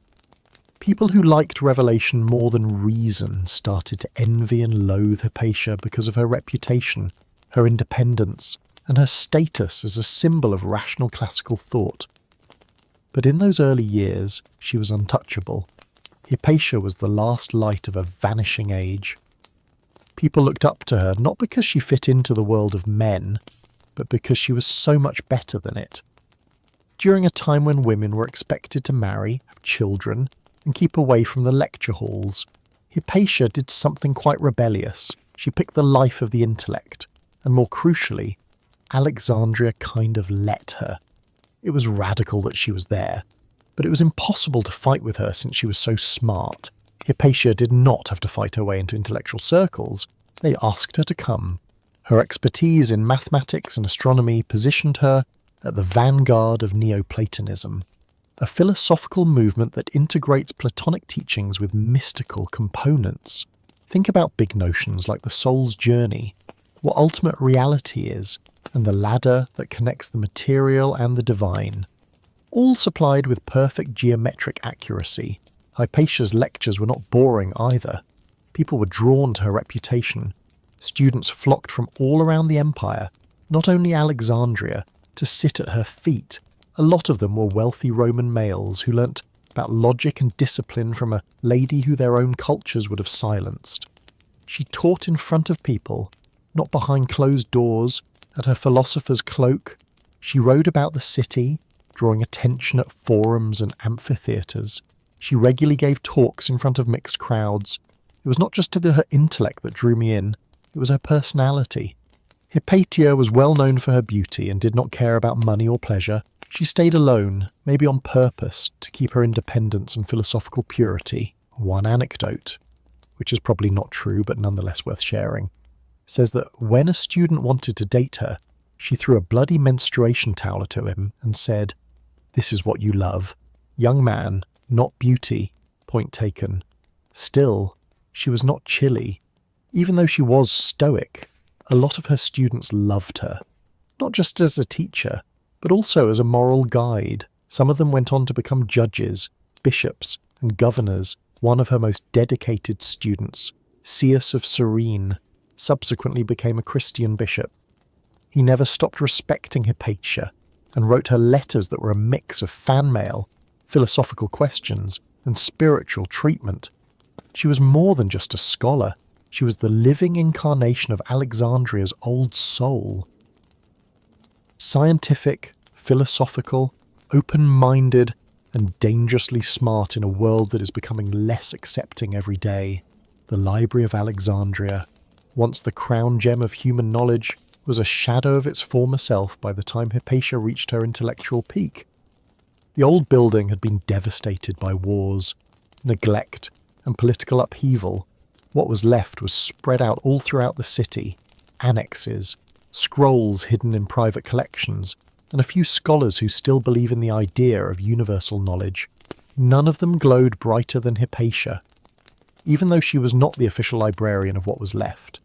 People who liked revelation more than reason started to envy and loathe Hypatia because of her reputation, her independence, and her status as a symbol of rational classical thought. But in those early years, she was untouchable. Hypatia was the last light of a vanishing age. People looked up to her not because she fit into the world of men, but because she was so much better than it. During a time when women were expected to marry, have children, and keep away from the lecture halls, Hypatia did something quite rebellious. She picked the life of the intellect, and more crucially, Alexandria kind of let her. It was radical that she was there, but it was impossible to fight with her since she was so smart. Hypatia did not have to fight her way into intellectual circles. They asked her to come. Her expertise in mathematics and astronomy positioned her at the vanguard of Neoplatonism, a philosophical movement that integrates Platonic teachings with mystical components. Think about big notions like the soul's journey, what ultimate reality is, and the ladder that connects the material and the divine, all supplied with perfect geometric accuracy. Hypatia's lectures were not boring either. People were drawn to her reputation. Students flocked from all around the empire, not only Alexandria, to sit at her feet. A lot of them were wealthy Roman males who learnt about logic and discipline from a lady who their own cultures would have silenced. She taught in front of people, not behind closed doors, at her philosopher's cloak. She rode about the city, drawing attention at forums and amphitheatres. She regularly gave talks in front of mixed crowds. It was not just her intellect that drew me in, it was her personality. Hypatia was well known for her beauty and did not care about money or pleasure. She stayed alone, maybe on purpose, to keep her independence and philosophical purity. One anecdote, which is probably not true but nonetheless worth sharing, says that when a student wanted to date her, she threw a bloody menstruation towel at him and said, "This is what you love. Young man, not beauty." Point taken. Still, she was not chilly. Even though she was stoic, a lot of her students loved her. Not just as a teacher, but also as a moral guide. Some of them went on to become judges, bishops, and governors. One of her most dedicated students, Caius of Cyrene, subsequently became a Christian bishop. He never stopped respecting Hypatia and wrote her letters that were a mix of fan mail, philosophical questions, and spiritual treatment. She was more than just a scholar. She was the living incarnation of Alexandria's old soul. Scientific, philosophical, open-minded, and dangerously smart in a world that is becoming less accepting every day. The Library of Alexandria, once the crown gem of human knowledge, was a shadow of its former self by the time Hypatia reached her intellectual peak. The old building had been devastated by wars, neglect, and political upheaval. What was left was spread out all throughout the city, annexes, scrolls hidden in private collections, and a few scholars who still believe in the idea of universal knowledge. None of them glowed brighter than Hypatia, even though she was not the official librarian of what was left.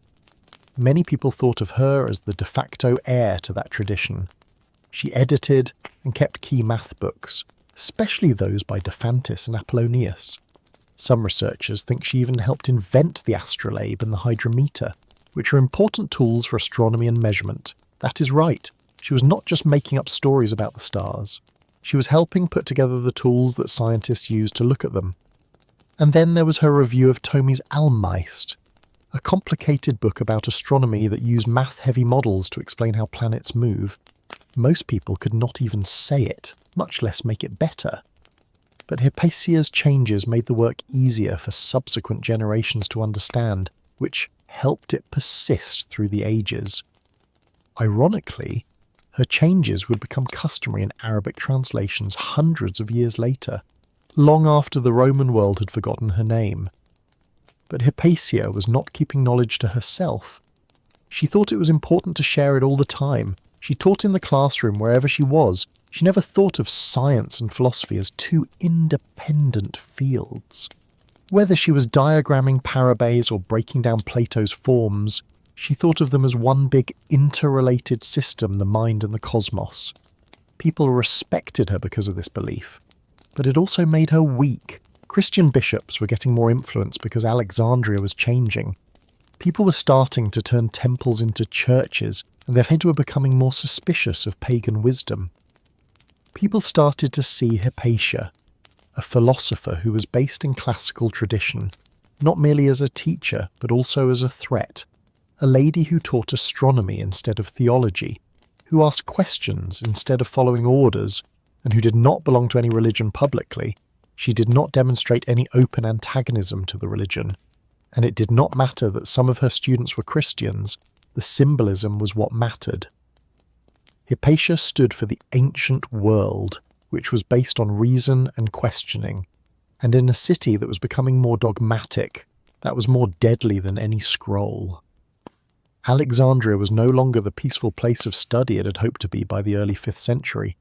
Many people thought of her as the de facto heir to that tradition. She edited and kept key math books, especially those by Diphantus and Apollonius. Some researchers think she even helped invent the astrolabe and the hydrometer, which are important tools for astronomy and measurement. That is right, she was not just making up stories about the stars. She was helping put together the tools that scientists use to look at them. And then there was her review of Ptolemy's Almagest, a complicated book about astronomy that used math-heavy models to explain how planets move. Most people could not even say it, much less make it better. But Hypatia's changes made the work easier for subsequent generations to understand, which helped it persist through the ages. Ironically, her changes would become customary in Arabic translations hundreds of years later, long after the Roman world had forgotten her name. But Hypatia was not keeping knowledge to herself. She thought it was important to share it all the time. She taught in the classroom wherever she was. She never thought of science and philosophy as two independent fields. Whether she was diagramming parabes or breaking down Plato's forms, she thought of them as one big interrelated system, the mind and the cosmos. People respected her because of this belief, but it also made her weak. Christian bishops were getting more influence because Alexandria was changing. People were starting to turn temples into churches, and their heads were becoming more suspicious of pagan wisdom. People started to see Hypatia, a philosopher who was based in classical tradition, not merely as a teacher, but also as a threat, a lady who taught astronomy instead of theology, who asked questions instead of following orders, and who did not belong to any religion publicly. She did not demonstrate any open antagonism to the religion, and it did not matter that some of her students were Christians. The symbolism was what mattered. Hypatia stood for the ancient world, which was based on reason and questioning, and in a city that was becoming more dogmatic, that was more deadly than any scroll. Alexandria was no longer the peaceful place of study it had hoped to be by the early 5th century.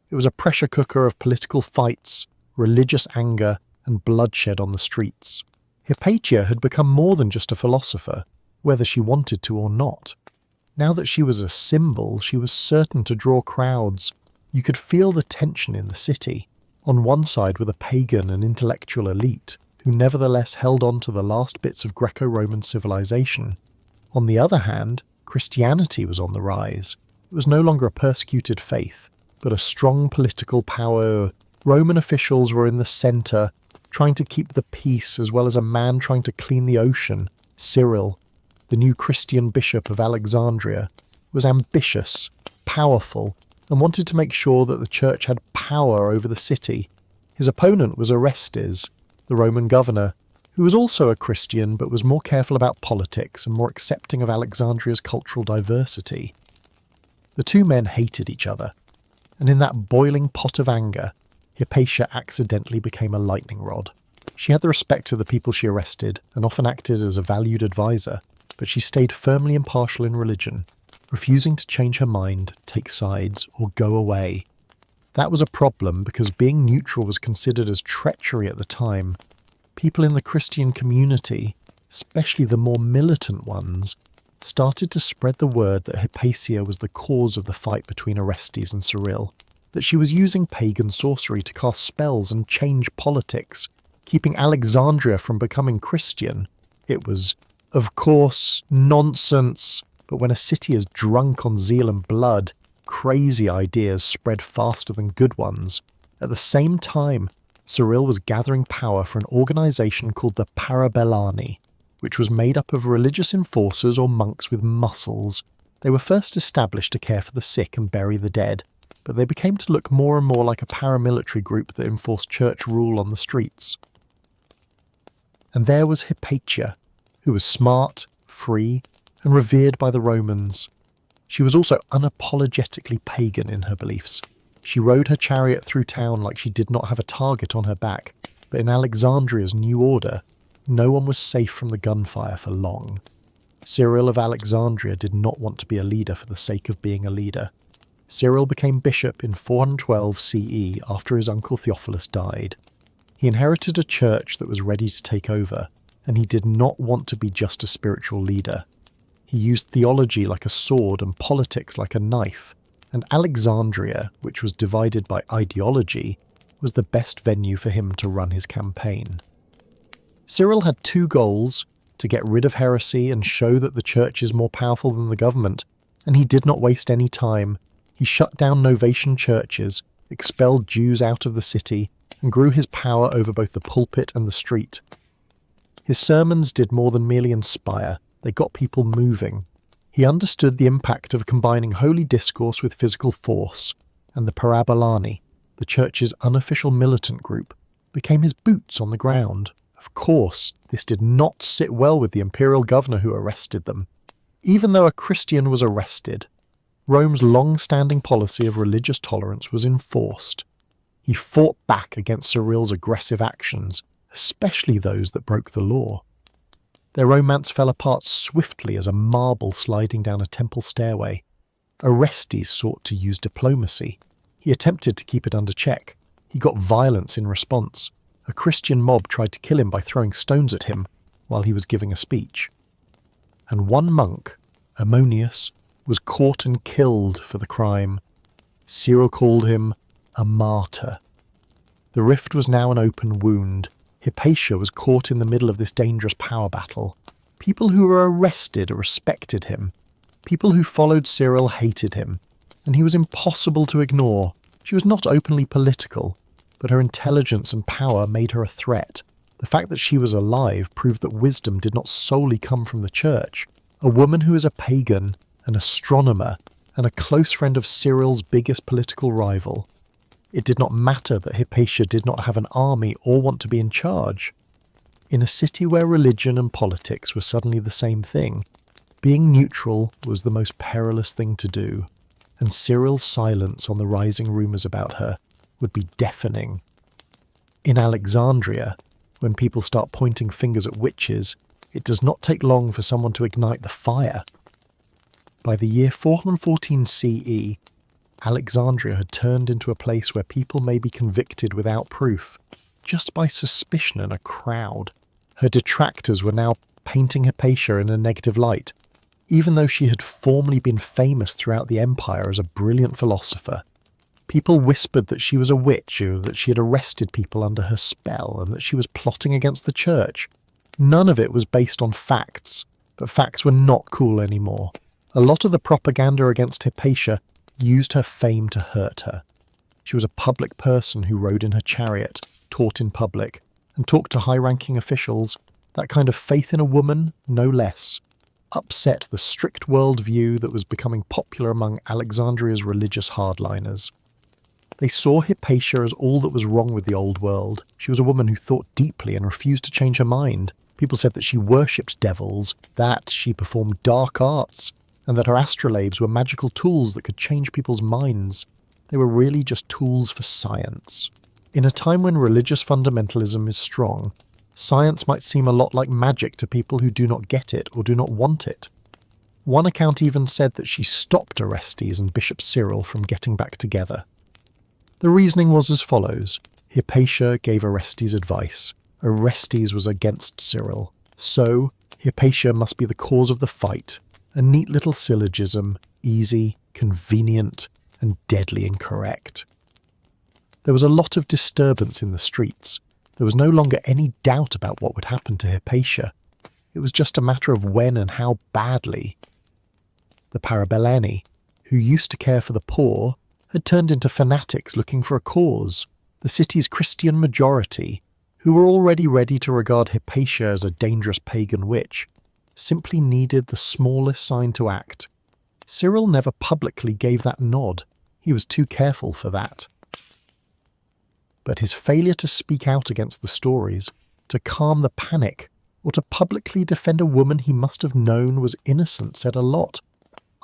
It was a pressure cooker of political fights, religious anger, and bloodshed on the streets. Hypatia had become more than just a philosopher, whether she wanted to or not. Now that she was a symbol, she was certain to draw crowds. You could feel the tension in the city. On one side were the pagan and intellectual elite, who nevertheless held on to the last bits of Greco-Roman civilization. On the other hand, Christianity was on the rise. It was no longer a persecuted faith, but a strong political power. Roman officials were in the centre, trying to keep the peace, as well as a man trying to clean the ocean. Cyril, the new Christian bishop of Alexandria, was ambitious, powerful, and wanted to make sure that the church had power over the city. His opponent was Orestes, the Roman governor, who was also a Christian but was more careful about politics and more accepting of Alexandria's cultural diversity. The two men hated each other, and in that boiling pot of anger, Hypatia accidentally became a lightning rod. She had the respect of the people she arrested and often acted as a valued advisor, but she stayed firmly impartial in religion, refusing to change her mind, take sides, or go away. That was a problem because being neutral was considered as treachery at the time. People in the Christian community, especially the more militant ones, started to spread the word that Hypatia was the cause of the fight between Orestes and Cyril, that she was using pagan sorcery to cast spells and change politics, keeping Alexandria from becoming Christian. It was, of course, nonsense, but when a city is drunk on zeal and blood, crazy ideas spread faster than good ones. At the same time, Cyril was gathering power for an organization called the Parabellani, which was made up of religious enforcers or monks with muscles. They were first established to care for the sick and bury the dead, but they became to look more and more like a paramilitary group that enforced church rule on the streets. And there was Hypatia, who was smart, free, and revered by the Romans. She was also unapologetically pagan in her beliefs. She rode her chariot through town like she did not have a target on her back, but in Alexandria's new order, no one was safe from the gunfire for long. Cyril of Alexandria did not want to be a leader for the sake of being a leader. Cyril became bishop in 412 CE after his uncle Theophilus died. He inherited a church that was ready to take over, and he did not want to be just a spiritual leader. He used theology like a sword and politics like a knife, and Alexandria, which was divided by ideology, was the best venue for him to run his campaign. Cyril had two goals: to get rid of heresy and show that the church is more powerful than the government, and he did not waste any time. He shut down Novatian churches, expelled Jews out of the city, and grew his power over both the pulpit and the street. His sermons did more than merely inspire, they got people moving. He understood the impact of combining holy discourse with physical force, and the Parabellani, the church's unofficial militant group, became his boots on the ground. Of course, this did not sit well with the imperial governor who arrested them. Even though a Christian was arrested, Rome's long-standing policy of religious tolerance was enforced. He fought back against Cyril's aggressive actions, especially those that broke the law. Their romance fell apart swiftly as a marble sliding down a temple stairway. Orestes sought to use diplomacy. He attempted to keep it under check. He got violence in response. A Christian mob tried to kill him by throwing stones at him while he was giving a speech. And one monk, Ammonius, was caught and killed for the crime. Cyril called him a martyr. The rift was now an open wound. Hypatia was caught in the middle of this dangerous power battle. People who were arrested respected him. People who followed Cyril hated him, and he was impossible to ignore. She was not openly political, but her intelligence and power made her a threat. The fact that she was alive proved that wisdom did not solely come from the church. A woman who is a pagan, an astronomer, and a close friend of Cyril's biggest political rival. It did not matter that Hypatia did not have an army or want to be in charge. In a city where religion and politics were suddenly the same thing, being neutral was the most perilous thing to do, and Cyril's silence on the rising rumours about her would be deafening. In Alexandria, when people start pointing fingers at witches, it does not take long for someone to ignite the fire. By the year 414 CE, Alexandria had turned into a place where people may be convicted without proof, just by suspicion and a crowd. Her detractors were now painting Hypatia in a negative light, even though she had formerly been famous throughout the empire as a brilliant philosopher. People whispered that she was a witch, or that she had arrested people under her spell, and that she was plotting against the church. None of it was based on facts, but facts were not cool anymore. A lot of the propaganda against Hypatia used her fame to hurt her. She was a public person who rode in her chariot, taught in public, and talked to high-ranking officials. That kind of faith in a woman, no less, upset the strict worldview that was becoming popular among Alexandria's religious hardliners. They saw Hypatia as all that was wrong with the old world. She was a woman who thought deeply and refused to change her mind. People said that she worshipped devils, that she performed dark arts, and that her astrolabes were magical tools that could change people's minds. They were really just tools for science. In a time when religious fundamentalism is strong, science might seem a lot like magic to people who do not get it or do not want it. One account even said that she stopped Orestes and Bishop Cyril from getting back together. The reasoning was as follows. Hypatia gave Orestes advice. Orestes was against Cyril. So, Hypatia must be the cause of the fight. A neat little syllogism, easy, convenient, and deadly incorrect. There was a lot of disturbance in the streets. There was no longer any doubt about what would happen to Hypatia. It was just a matter of when and how badly. The Parabellani, who used to care for the poor, had turned into fanatics looking for a cause. The city's Christian majority, who were already ready to regard Hypatia as a dangerous pagan witch, simply needed the smallest sign to act. Cyril never publicly gave that nod. He was too careful for that. But his failure to speak out against the stories, to calm the panic, or to publicly defend a woman he must have known was innocent said a lot.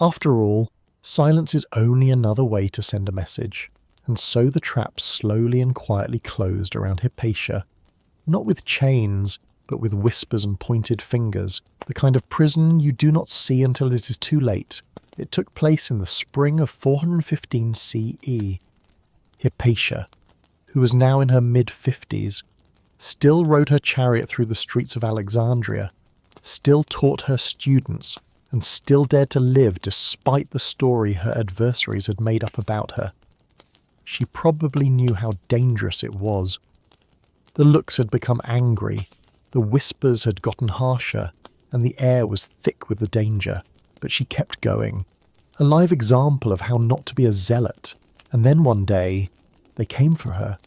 After all, silence is only another way to send a message, and so the trap slowly and quietly closed around Hypatia, not with chains, but with whispers and pointed fingers, the kind of prison you do not see until it is too late. It took place in the spring of 415 CE. Hypatia, who was now in her mid-50s, still rode her chariot through the streets of Alexandria, still taught her students, and still dared to live despite the story her adversaries had made up about her. She probably knew how dangerous it was. The looks had become angry, the whispers had gotten harsher, and the air was thick with the danger, but she kept going. A live example of how not to be a zealot. And then one day, they came for her.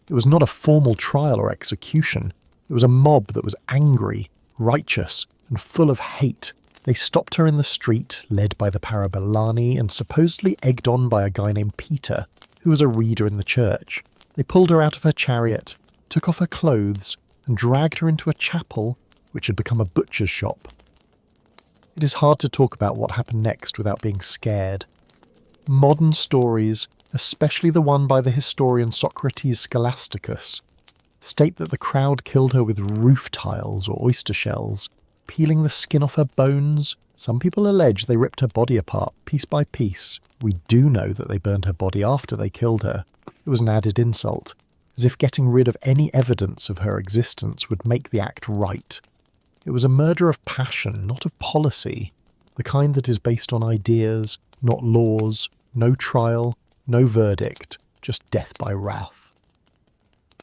It was not a formal trial or execution. It was a mob that was angry, righteous, and full of hate. They stopped her in the street, led by the Parabellani and supposedly egged on by a guy named Peter, who was a reader in the church. They pulled her out of her chariot, took off her clothes, and dragged her into a chapel, which had become a butcher's shop. It is hard to talk about what happened next without being scared. Modern stories, especially the one by the historian Socrates Scholasticus, state that the crowd killed her with roof tiles or oyster shells, peeling the skin off her bones. Some people allege they ripped her body apart, piece by piece. We do know that they burned her body after they killed her. It was an added insult, as if getting rid of any evidence of her existence would make the act right. It was a murder of passion, not of policy, the kind that is based on ideas, not laws, no trial, no verdict, just death by wrath.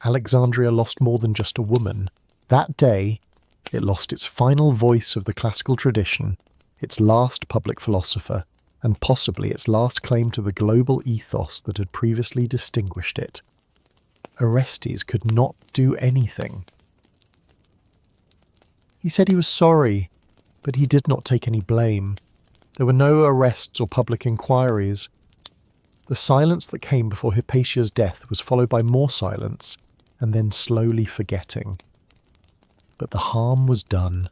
Alexandria lost more than just a woman. That day, It lost its final voice of the classical tradition, its last public philosopher, and possibly its last claim to the global ethos that had previously distinguished it. Orestes could not do anything. He said he was sorry, but he did not take any blame. There were no arrests or public inquiries. The silence that came before Hypatia's death was followed by more silence, and then slowly forgetting. But the harm was done.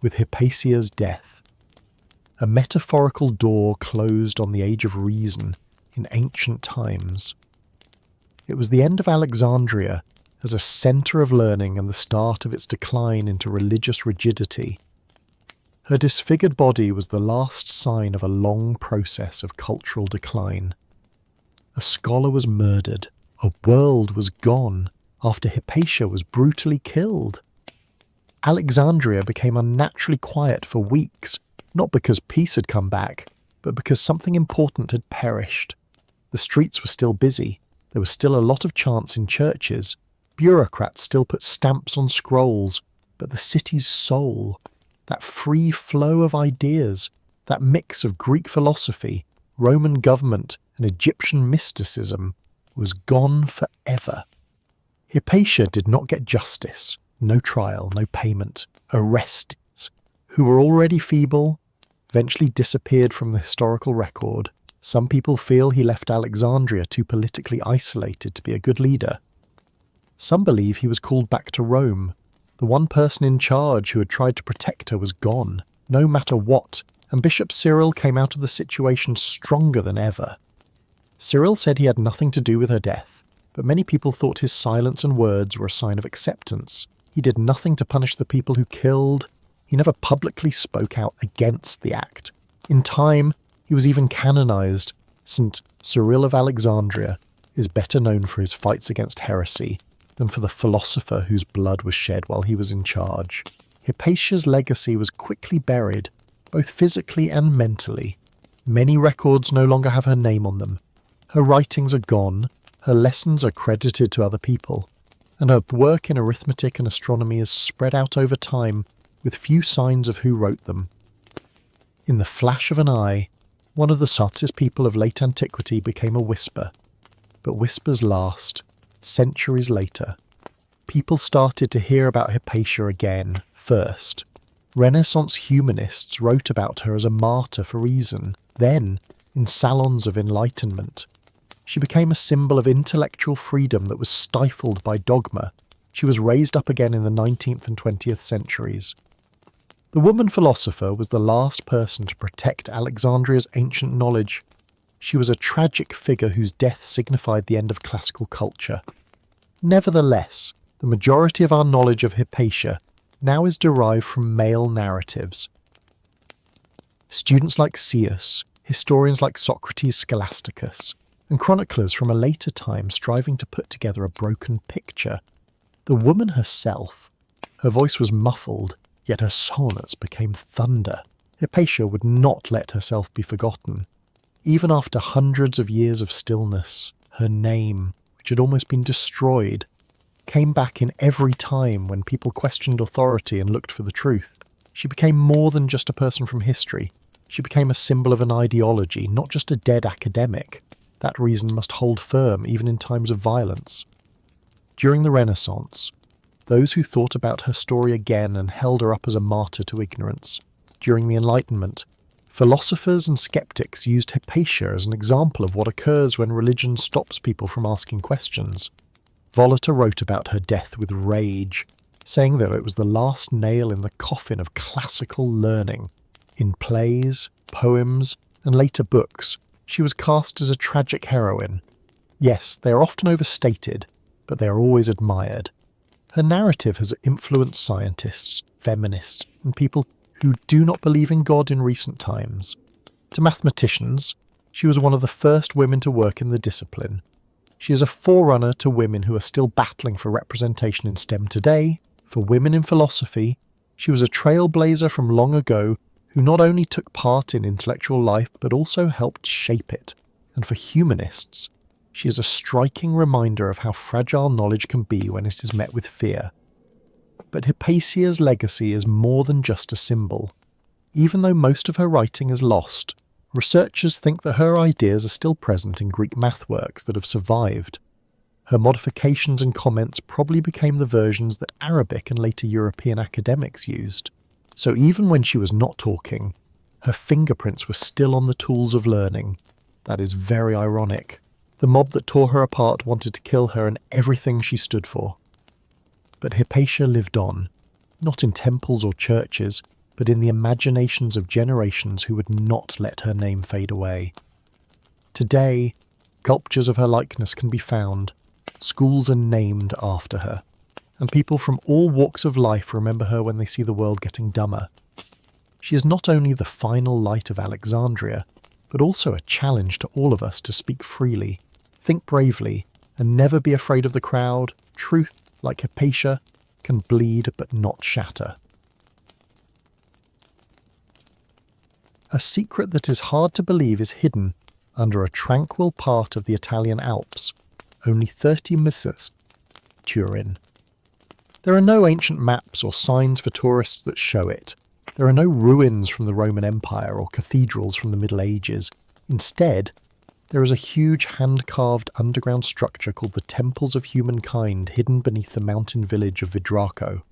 With Hypatia's death, a metaphorical door closed on the age of reason in ancient times. It was the end of Alexandria as a centre of learning and the start of its decline into religious rigidity. Her disfigured body was the last sign of a long process of cultural decline. A scholar was murdered. A world was gone after Hypatia was brutally killed. Alexandria became unnaturally quiet for weeks, not because peace had come back, but because something important had perished. The streets were still busy. There was still a lot of chants in churches. Bureaucrats still put stamps on scrolls, but the city's soul, that free flow of ideas, that mix of Greek philosophy, Roman government, and Egyptian mysticism, was gone forever. Hypatia did not get justice, no trial, no payment. Orestes, who were already feeble, eventually disappeared from the historical record. Some people feel he left Alexandria too politically isolated to be a good leader. Some believe he was called back to Rome. The one person in charge who had tried to protect her was gone, no matter what, and Bishop Cyril came out of the situation stronger than ever. Cyril said he had nothing to do with her death, but many people thought his silence and words were a sign of acceptance. He did nothing to punish the people who killed. He never publicly spoke out against the act. In time, he was even canonized. St. Cyril of Alexandria is better known for his fights against heresy than for the philosopher whose blood was shed while he was in charge. Hypatia's legacy was quickly buried, both physically and mentally. Many records no longer have her name on them. Her writings are gone, her lessons are credited to other people, and her work in arithmetic and astronomy is spread out over time with few signs of who wrote them. In the flash of an eye, one of the smartest people of late antiquity became a whisper. But whispers last. Centuries later, people started to hear about Hypatia again, first. Renaissance humanists wrote about her as a martyr for reason. Then, in salons of enlightenment, she became a symbol of intellectual freedom that was stifled by dogma. She was raised up again in the 19th and 20th centuries. The woman philosopher was the last person to protect Alexandria's ancient knowledge. She was a tragic figure whose death signified the end of classical culture. Nevertheless, the majority of our knowledge of Hypatia now is derived from male narratives. Students like Caius, historians like Socrates Scholasticus, and chroniclers from a later time striving to put together a broken picture. The woman herself, her voice was muffled, yet her sonnets became thunder. Hypatia would not let herself be forgotten. Even after hundreds of years of stillness, her name, which had almost been destroyed, came back in every time when people questioned authority and looked for the truth. She became more than just a person from history. She became a symbol of an ideology, not just a dead academic. That reason must hold firm even in times of violence. During the Renaissance, those who thought about her story again and held her up as a martyr to ignorance. During the Enlightenment, philosophers and skeptics used Hypatia as an example of what occurs when religion stops people from asking questions. Volater wrote about her death with rage, saying that it was the last nail in the coffin of classical learning. In plays, poems, and later books, she was cast as a tragic heroine. Yes, they are often overstated, but they are always admired. Her narrative has influenced scientists, feminists, and people who do not believe in God in recent times. To mathematicians, she was one of the first women to work in the discipline. She is a forerunner to women who are still battling for representation in STEM today. For women in philosophy, she was a trailblazer from long ago who not only took part in intellectual life but also helped shape it. And for humanists, she is a striking reminder of how fragile knowledge can be when it is met with fear. But Hypatia's legacy is more than just a symbol. Even though most of her writing is lost, researchers think that her ideas are still present in Greek math works that have survived. Her modifications and comments probably became the versions that Arabic and later European academics used. So even when she was not talking, her fingerprints were still on the tools of learning. That is very ironic. The mob that tore her apart wanted to kill her and everything she stood for. But Hypatia lived on, not in temples or churches, but in the imaginations of generations who would not let her name fade away. Today, sculptures of her likeness can be found. Schools are named after her, and people from all walks of life remember her when they see the world getting dumber. She is not only the final light of Alexandria, but also a challenge to all of us to speak freely, think bravely, and never be afraid of the crowd. Truth, like Hypatia, can bleed but not shatter. A secret that is hard to believe is hidden under a tranquil part of the Italian Alps, only 30 misses, Turin. There are no ancient maps or signs for tourists that show it. There are no ruins from the Roman Empire or cathedrals from the Middle Ages. Instead, there is a huge hand-carved underground structure called the Temples of Humankind hidden beneath the mountain village of Vidraco.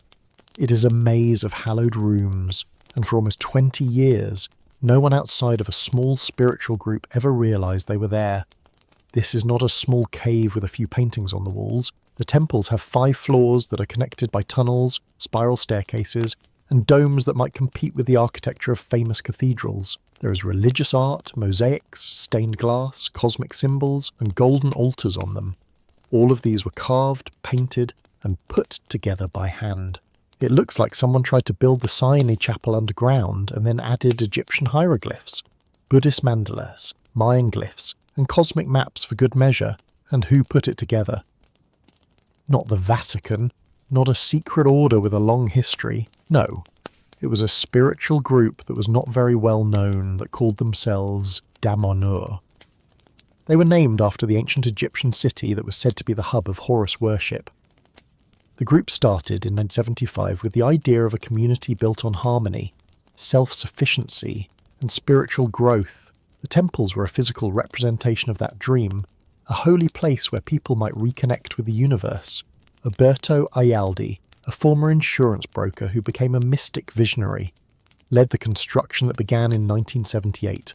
It is a maze of hallowed rooms, and for almost 20 years, no one outside of a small spiritual group ever realized they were there. This is not a small cave with a few paintings on the walls. The temples have 5 floors that are connected by tunnels, spiral staircases, and domes that might compete with the architecture of famous cathedrals. There is religious art, mosaics, stained glass, cosmic symbols, and golden altars on them. All of these were carved, painted, and put together by hand. It looks like someone tried to build the Siene chapel underground and then added Egyptian hieroglyphs, Buddhist mandalas, Mayan glyphs, and cosmic maps for good measure. And who put it together? Not the Vatican, not a secret order with a long history. No, it was a spiritual group that was not very well known that called themselves Damanhur. They were named after the ancient Egyptian city that was said to be the hub of Horus worship. The group started in 1975 with the idea of a community built on harmony, self-sufficiency, and spiritual growth. The temples were a physical representation of that dream, a holy place where people might reconnect with the universe. Alberto Ayaldi, a former insurance broker who became a mystic visionary, led the construction that began in 1978.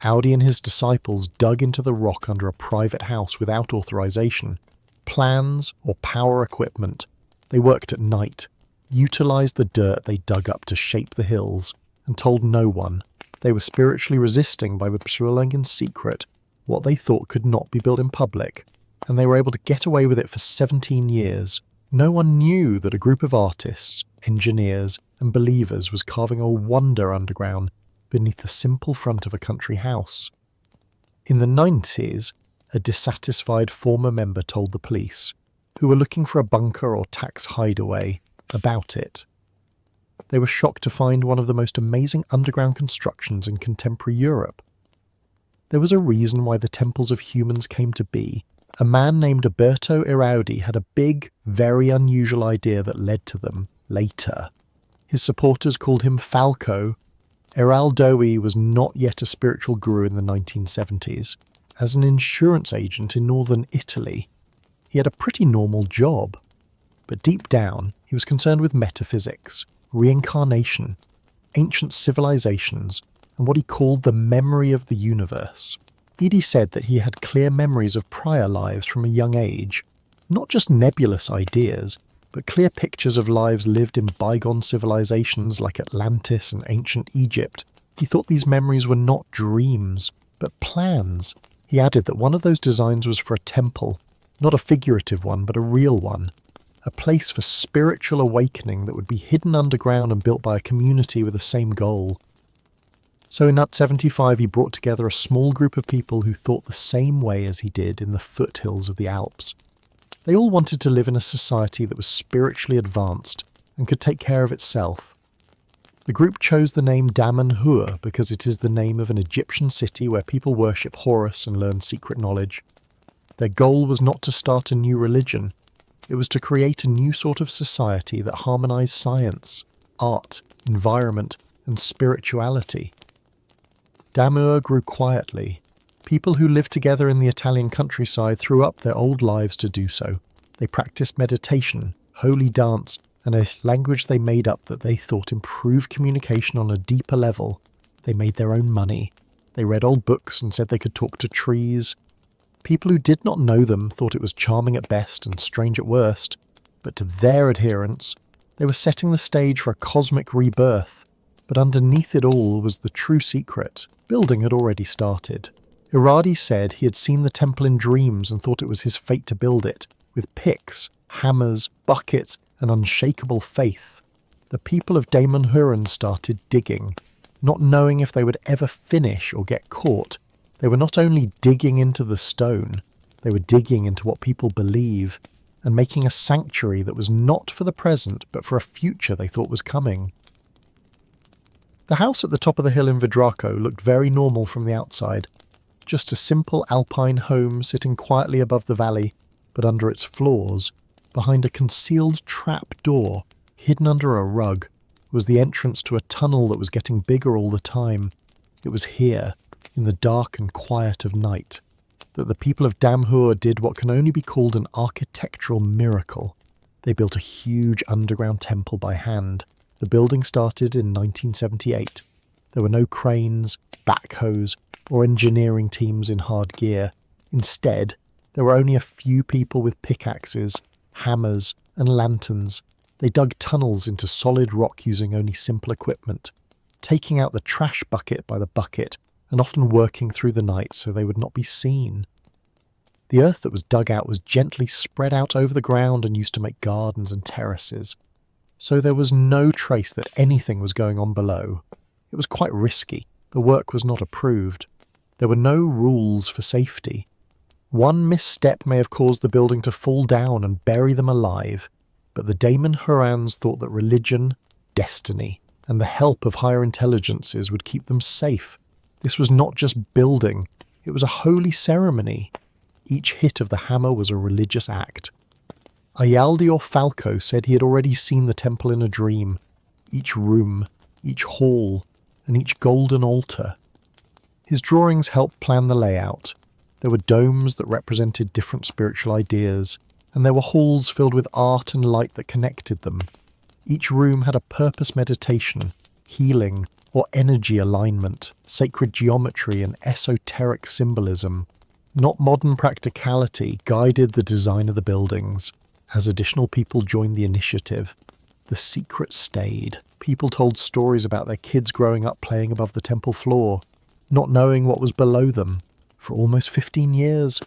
Audi and his disciples dug into the rock under a private house without authorization. Plans or power equipment. They worked at night, utilized the dirt they dug up to shape the hills, and told no one. They were spiritually resisting by pursuing in secret what they thought could not be built in public, and they were able to get away with it for 17 years. No one knew that a group of artists, engineers, and believers was carving a wonder underground beneath the simple front of a country house. In the 90s, a dissatisfied former member told the police, who were looking for a bunker or tax hideaway, about it. They were shocked to find one of the most amazing underground constructions in contemporary Europe. There was a reason why the temples of humans came to be. A man named Alberto Ayaldi had a big, very unusual idea that led to them later. His supporters called him Falco. Ayaldi was not yet a spiritual guru in the 1970s. As an insurance agent in northern Italy, he had a pretty normal job. But deep down, he was concerned with metaphysics, reincarnation, ancient civilizations, and what he called the memory of the universe. Edie said that he had clear memories of prior lives from a young age, not just nebulous ideas, but clear pictures of lives lived in bygone civilizations like Atlantis and ancient Egypt. He thought these memories were not dreams, but plans. He added that one of those designs was for a temple, not a figurative one, but a real one. A place for spiritual awakening that would be hidden underground and built by a community with the same goal. So in 1975 he brought together a small group of people who thought the same way as he did in the foothills of the Alps. They all wanted to live in a society that was spiritually advanced and could take care of itself. The group chose the name Damanhur because it is the name of an Egyptian city where people worship Horus and learn secret knowledge. Their goal was not to start a new religion. It was to create a new sort of society that harmonized science, art, environment, and spirituality. Damanhur grew quietly. People who lived together in the Italian countryside threw up their old lives to do so. They practiced meditation, holy dance, and a language they made up that they thought improved communication on a deeper level. They made their own money. They read old books and said they could talk to trees. People who did not know them thought it was charming at best and strange at worst, but to their adherents, they were setting the stage for a cosmic rebirth. But underneath it all was the true secret. Building had already started. Iradi said he had seen the temple in dreams and thought it was his fate to build it, with picks, hammers, buckets, and unshakable faith. The people of Damanhur started digging, not knowing if they would ever finish or get caught. They were not only digging into the stone, they were digging into what people believe, and making a sanctuary that was not for the present, but for a future they thought was coming. The house at the top of the hill in Vidraco looked very normal from the outside, just a simple alpine home sitting quietly above the valley, but under its floors, behind a concealed trap door, hidden under a rug, was the entrance to a tunnel that was getting bigger all the time. It was here, in the dark and quiet of night, that the people of Damanhur did what can only be called an architectural miracle. They built a huge underground temple by hand. The building started in 1978. There were no cranes, backhoes, or engineering teams in hard gear. Instead, there were only a few people with pickaxes, hammers, and lanterns. They dug tunnels into solid rock using only simple equipment, taking out the trash bucket by the bucket and often working through the night so they would not be seen. The earth that was dug out was gently spread out over the ground and used to make gardens and terraces, so there was no trace that anything was going on below. It was quite risky. The work was not approved. There were no rules for safety. One misstep may have caused the building to fall down and bury them alive, but the Damanhurans thought that religion, destiny, and the help of higher intelligences would keep them safe. This was not just building, it was a holy ceremony. Each hit of the hammer was a religious act. Ayaldi or Falco said he had already seen the temple in a dream. Each room, each hall, and each golden altar. His drawings helped plan the layout. There were domes that represented different spiritual ideas, and there were halls filled with art and light that connected them. Each room had a purpose: meditation, healing, or energy alignment, sacred geometry and esoteric symbolism. Not modern practicality guided the design of the buildings. As additional people joined the initiative, the secret stayed. People told stories about their kids growing up playing above the temple floor, not knowing what was below them. For almost 15 years,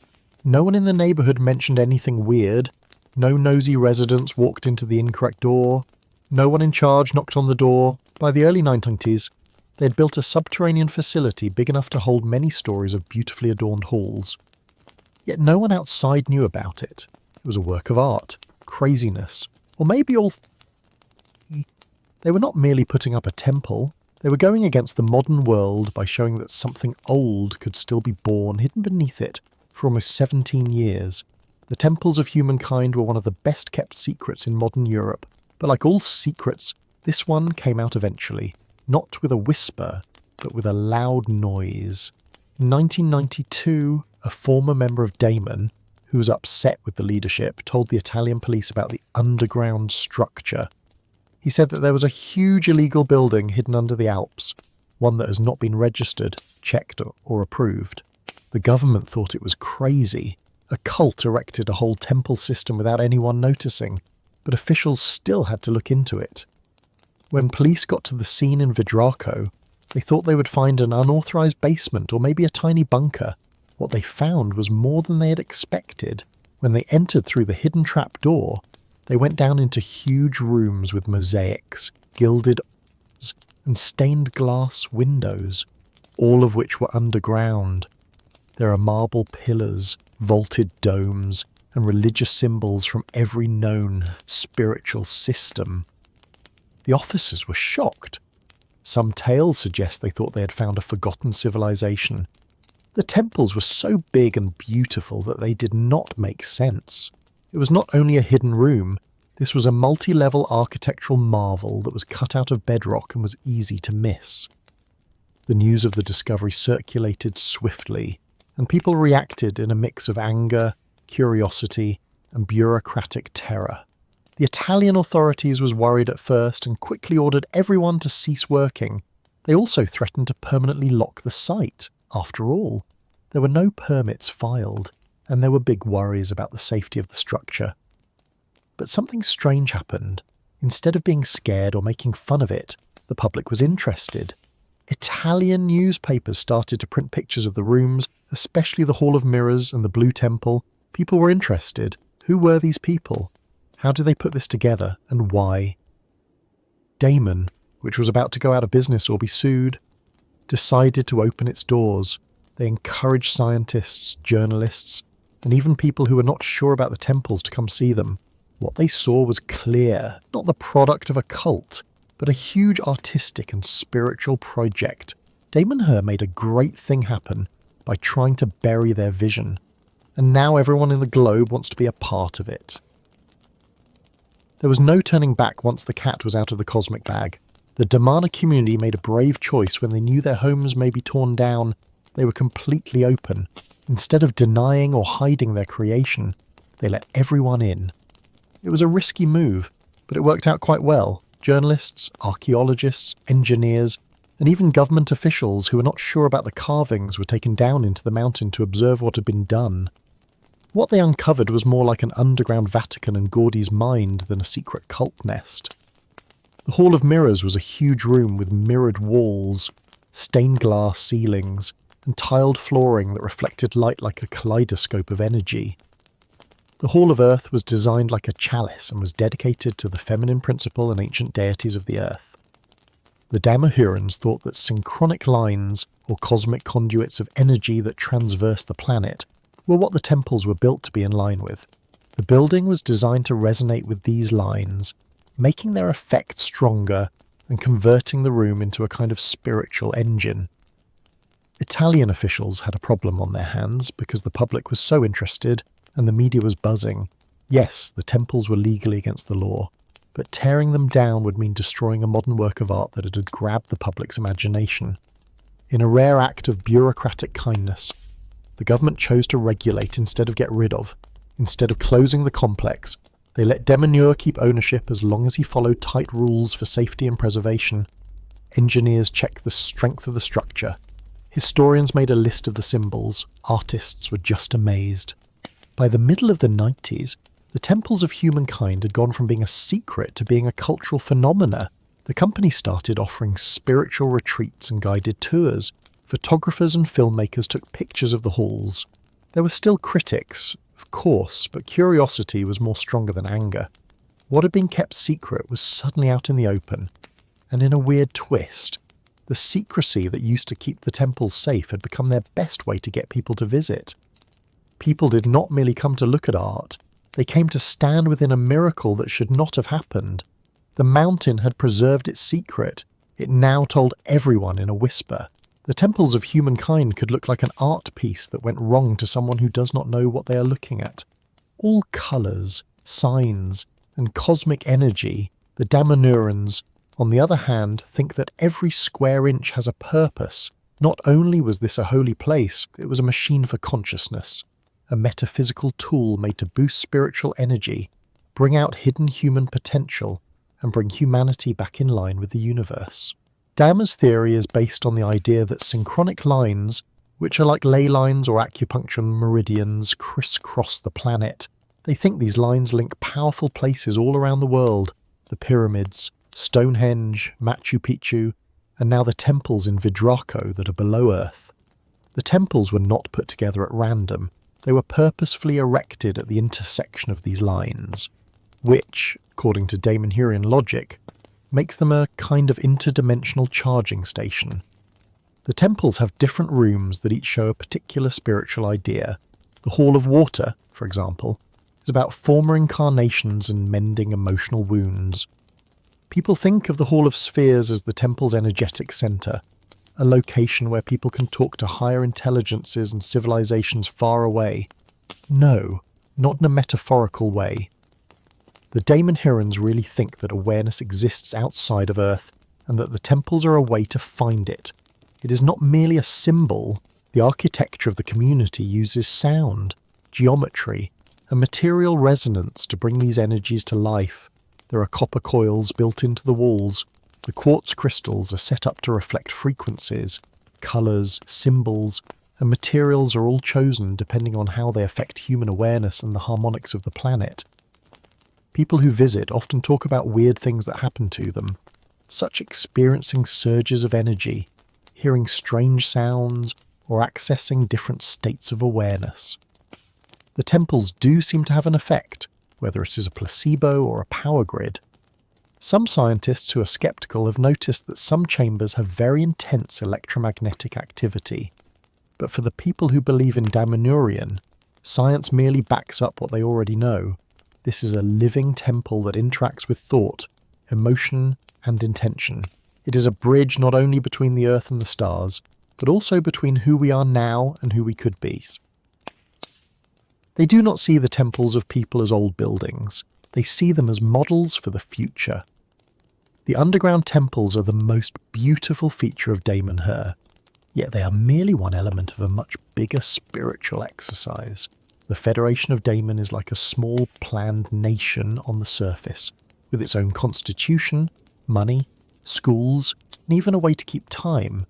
no one in the neighbourhood mentioned anything weird. No nosy residents walked into the incorrect door. No one in charge knocked on the door. By the early 1990s, they had built a subterranean facility big enough to hold many stories of beautifully adorned halls. Yet no one outside knew about it. It was a work of art, craziness, or maybe all... They were not merely putting up a temple. They were going against the modern world by showing that something old could still be born hidden beneath it for almost 17 years. The temples of humankind were one of the best-kept secrets in modern Europe, but like all secrets, this one came out eventually, not with a whisper, but with a loud noise. In 1992, a former member of Damon, who was upset with the leadership, told the Italian police about the underground structure. He said that there was a huge illegal building hidden under the Alps, one that has not been registered, checked, or approved. The government thought it was crazy. A cult erected a whole temple system without anyone noticing, but officials still had to look into it. When police got to the scene in Vidraco, they thought they would find an unauthorized basement or maybe a tiny bunker. What they found was more than they had expected. When they entered through the hidden trap door, they went down into huge rooms with mosaics, gilded and stained glass windows, all of which were underground. There are marble pillars, vaulted domes, and religious symbols from every known spiritual system. The officers were shocked. Some tales suggest they thought they had found a forgotten civilization. The temples were so big and beautiful that they did not make sense. It was not only a hidden room, this was a multi-level architectural marvel that was cut out of bedrock and was easy to miss. The news of the discovery circulated swiftly, and people reacted in a mix of anger, curiosity, and bureaucratic terror. The Italian authorities was worried at first and quickly ordered everyone to cease working. They also threatened to permanently lock the site. After all, there were no permits filed, and there were big worries about the safety of the structure. But something strange happened. Instead of being scared or making fun of it, the public was interested. Italian newspapers started to print pictures of the rooms, especially the Hall of Mirrors and the Blue Temple. People were interested. Who were these people? How did they put this together, and why? Damon, which was about to go out of business or be sued, decided to open its doors. They encouraged scientists, journalists, and even people who were not sure about the temples to come see them. What they saw was clear, not the product of a cult, but a huge artistic and spiritual project. Damanhur made a great thing happen by trying to bury their vision, and now everyone in the globe wants to be a part of it. There was no turning back once the cat was out of the cosmic bag. The Damanhur community made a brave choice when they knew their homes may be torn down. They were completely open. Instead of denying or hiding their creation, they let everyone in. It was a risky move, but it worked out quite well. Journalists, archaeologists, engineers, and even government officials who were not sure about the carvings were taken down into the mountain to observe what had been done. What they uncovered was more like an underground Vatican in Gordy's mind than a secret cult nest. The Hall of Mirrors was a huge room with mirrored walls, stained glass ceilings, and tiled flooring that reflected light like a kaleidoscope of energy. The Hall of Earth was designed like a chalice and was dedicated to the feminine principle and ancient deities of the earth. The Damanhurans thought that synchronic lines, or cosmic conduits of energy that transverse the planet, were what the temples were built to be in line with. The building was designed to resonate with these lines, making their effect stronger and converting the room into a kind of spiritual engine. Italian officials had a problem on their hands because the public was so interested and the media was buzzing. Yes, the temples were legally against the law, but tearing them down would mean destroying a modern work of art that had grabbed the public's imagination. In a rare act of bureaucratic kindness, the government chose to regulate instead of get rid of. Instead of closing the complex, they let Damanhur keep ownership as long as he followed tight rules for safety and preservation. Engineers checked the strength of the structure. Historians made a list of the symbols. Artists were just amazed. By the middle of the 90s, the temples of humankind had gone from being a secret to being a cultural phenomena. The company started offering spiritual retreats and guided tours. Photographers and filmmakers took pictures of the halls. There were still critics, of course, but curiosity was more stronger than anger. What had been kept secret was suddenly out in the open, and in a weird twist, the secrecy that used to keep the temples safe had become their best way to get people to visit. People did not merely come to look at art, they came to stand within a miracle that should not have happened. The mountain had preserved its secret. It now told everyone in a whisper. The temples of humankind could look like an art piece that went wrong to someone who does not know what they are looking at. All colours, signs, and cosmic energy, the Damanhurans, on the other hand, think that every square inch has a purpose. Not only was this a holy place, it was a machine for consciousness, a metaphysical tool made to boost spiritual energy, bring out hidden human potential, and bring humanity back in line with the universe. Damanhur's theory is based on the idea that synchronic lines, which are like ley lines or acupuncture meridians, crisscross the planet. They think these lines link powerful places all around the world, the pyramids, Stonehenge, Machu Picchu, and now the temples in Vidraco that are below Earth. The temples were not put together at random. They were purposefully erected at the intersection of these lines, which, according to Damanhurian logic, makes them a kind of interdimensional charging station. The temples have different rooms that each show a particular spiritual idea. The Hall of Water, for example, is about former incarnations and mending emotional wounds. People think of the Hall of Spheres as the temple's energetic centre, a location where people can talk to higher intelligences and civilizations far away. No, not in a metaphorical way. The Damanhurans really think that awareness exists outside of Earth and that the temples are a way to find it. It is not merely a symbol. The architecture of the community uses sound, geometry, and material resonance to bring these energies to life. There are copper coils built into the walls. The quartz crystals are set up to reflect frequencies. Colours, symbols, and materials are all chosen depending on how they affect human awareness and the harmonics of the planet. People who visit often talk about weird things that happen to them, such experiencing surges of energy, hearing strange sounds, or accessing different states of awareness. The temples do seem to have an effect, whether it is a placebo or a power grid. Some scientists who are skeptical have noticed that some chambers have very intense electromagnetic activity. But for the people who believe in Damanhurian, science merely backs up what they already know. This is a living temple that interacts with thought, emotion, and intention. It is a bridge not only between the earth and the stars, but also between who we are now and who we could be. They do not see the temples of people as old buildings. They see them as models for the future. The underground temples are the most beautiful feature of Damanhur, yet they are merely one element of a much bigger spiritual exercise. The Federation of Daman is like a small planned nation on the surface, with its own constitution, money, schools, and even a way to keep time.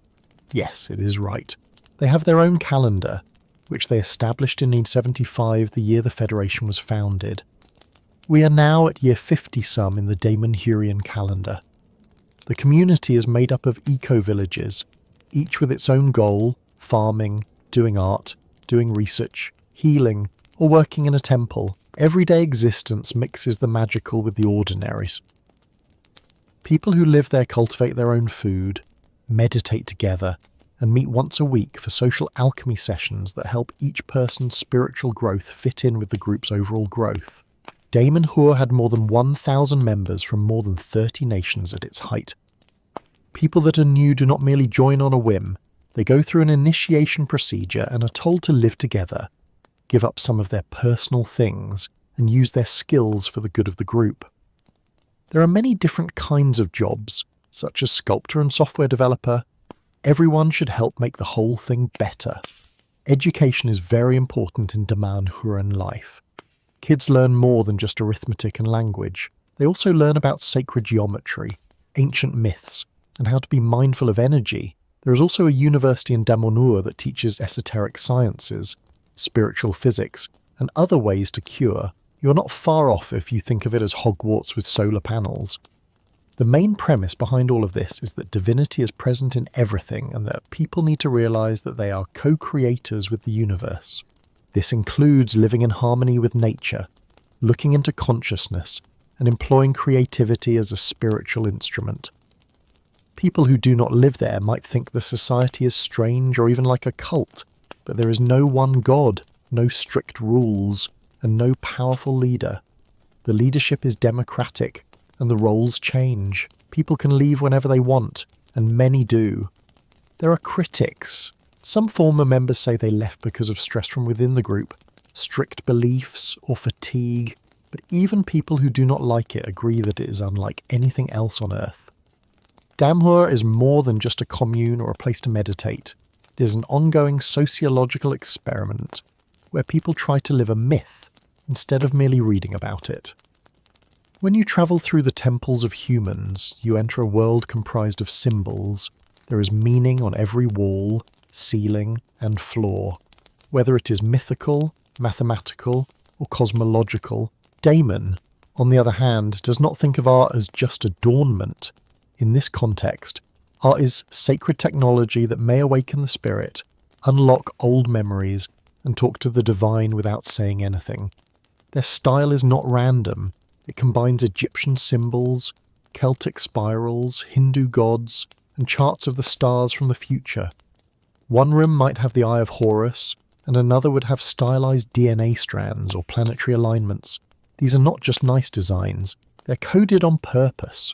Yes, it is right. They have their own calendar, which they established in 1975, the year the Federation was founded. We are now at year 50-some in the Damanhurian calendar. The community is made up of eco-villages, each with its own goal: farming, doing art, doing research, healing, or working in a temple. Everyday existence mixes the magical with the ordinaries. People who live there cultivate their own food, meditate together, and meet once a week for social alchemy sessions that help each person's spiritual growth fit in with the group's overall growth. Damanhur had more than 1,000 members from more than 30 nations at its height. People that are new do not merely join on a whim. They go through an initiation procedure and are told to live together, give up some of their personal things, and use their skills for the good of the group. There are many different kinds of jobs, such as sculptor and software developer. Everyone should help make the whole thing better. Education is very important in Damanhuran life. Kids learn more than just arithmetic and language. They also learn about sacred geometry, ancient myths, and how to be mindful of energy. There is also a university in Damanhur that teaches esoteric sciences, spiritual physics, and other ways to cure. You are not far off if you think of it as Hogwarts with solar panels. The main premise behind all of this is that divinity is present in everything and that people need to realize that they are co-creators with the universe. This includes living in harmony with nature, looking into consciousness, and employing creativity as a spiritual instrument. People who do not live there might think the society is strange or even like a cult, but there is no one God, no strict rules, and no powerful leader. The leadership is democratic, and the roles change. People can leave whenever they want, and many do. There are critics. Some former members say they left because of stress from within the group, strict beliefs, or fatigue, but even people who do not like it agree that it is unlike anything else on Earth. Damanhur is more than just a commune or a place to meditate. It is an ongoing sociological experiment where people try to live a myth instead of merely reading about it. When you travel through the temples of humans, you enter a world comprised of symbols. There is meaning on every wall, ceiling, and floor. Whether it is mythical, mathematical, or cosmological, Daman, on the other hand, does not think of art as just adornment. In this context, art is sacred technology that may awaken the spirit, unlock old memories, and talk to the divine without saying anything. Their style is not random. It combines Egyptian symbols, Celtic spirals, Hindu gods, and charts of the stars from the future. One room might have the Eye of Horus, and another would have stylized DNA strands or planetary alignments. These are not just nice designs, they're coded on purpose.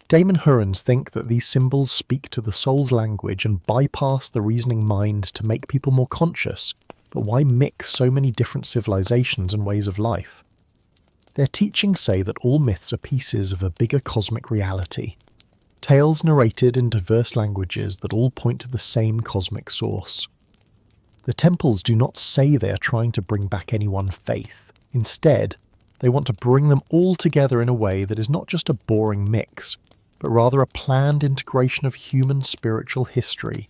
Damanhurans think that these symbols speak to the soul's language and bypass the reasoning mind to make people more conscious, but but why mix so many different civilizations and ways of life? Their teachings say that all myths are pieces of a bigger cosmic reality, tales narrated in diverse languages that all point to the same cosmic source. The temples do not say they are trying to bring back any one faith. Instead, they want to bring them all together in a way that is not just a boring mix, but rather a planned integration of human spiritual history.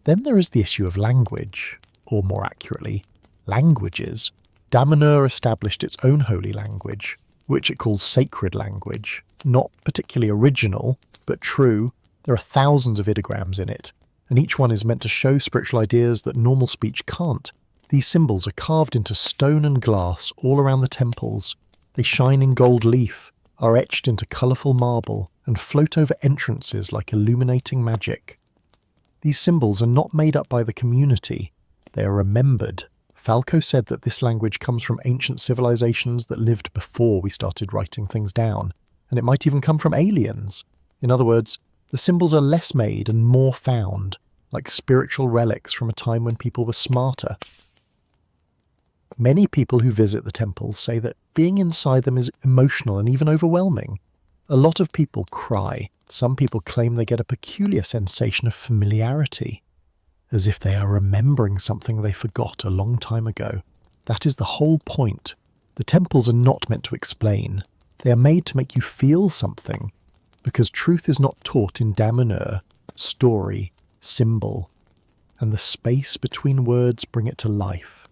Then there is the issue of language, or more accurately, languages. Damanhur established its own holy language, which it calls sacred language. Not particularly original, but true. There are thousands of ideograms in it, and each one is meant to show spiritual ideas that normal speech can't. These symbols are carved into stone and glass all around the temples. They shine in gold leaf, are etched into colourful marble, and float over entrances like illuminating magic. These symbols are not made up by the community, they are remembered. Falco said that this language comes from ancient civilizations that lived before we started writing things down, and it might even come from aliens. In other words, the symbols are less made and more found, like spiritual relics from a time when people were smarter. Many people who visit the temples say that being inside them is emotional and even overwhelming. A lot of people cry. Some people claim they get a peculiar sensation of familiarity, as if they are remembering something they forgot a long time ago. That is the whole point. The temples are not meant to explain. They are made to make you feel something, because truth is not taught in Damanhur, story, symbol, and the space between words bring it to life.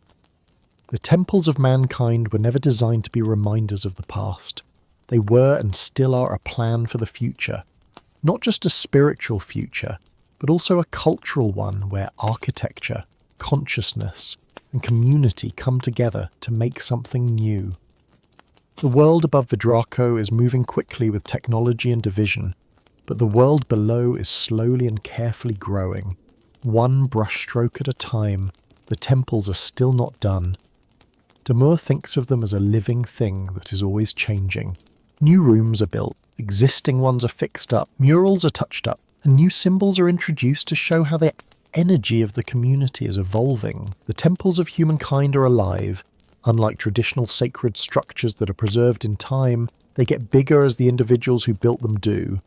The temples of mankind were never designed to be reminders of the past. They were and still are a plan for the future. Not just a spiritual future, but also a cultural one where architecture, consciousness, and community come together to make something new. The world above Vidraco is moving quickly with technology and division, but the world below is slowly and carefully growing. One brushstroke at a time, the temples are still not done. Damanhur thinks of them as a living thing that is always changing. New rooms are built, existing ones are fixed up, murals are touched up, and new symbols are introduced to show how the energy of the community is evolving. The temples of humankind are alive. Unlike traditional sacred structures that are preserved in time, they get bigger as the individuals who built them do.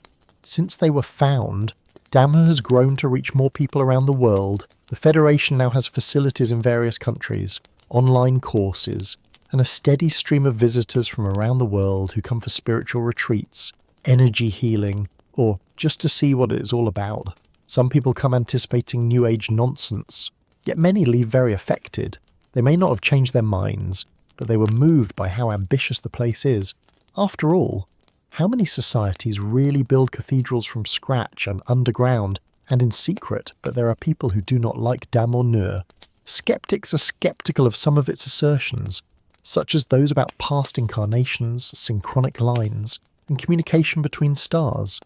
Since they were found, Damanhur has grown to reach more people around the world. The Federation now has facilities in various countries, online courses, and a steady stream of visitors from around the world who come for spiritual retreats, energy healing, or just to see what it is all about. Some people come anticipating New Age nonsense, yet many leave very affected. They may not have changed their minds, but they were moved by how ambitious the place is. After all, how many societies really build cathedrals from scratch and underground and in secret, but there are people who do not like Damanhur? Skeptics are skeptical of some of its assertions, such as those about past incarnations, synchronic lines, and communication between stars.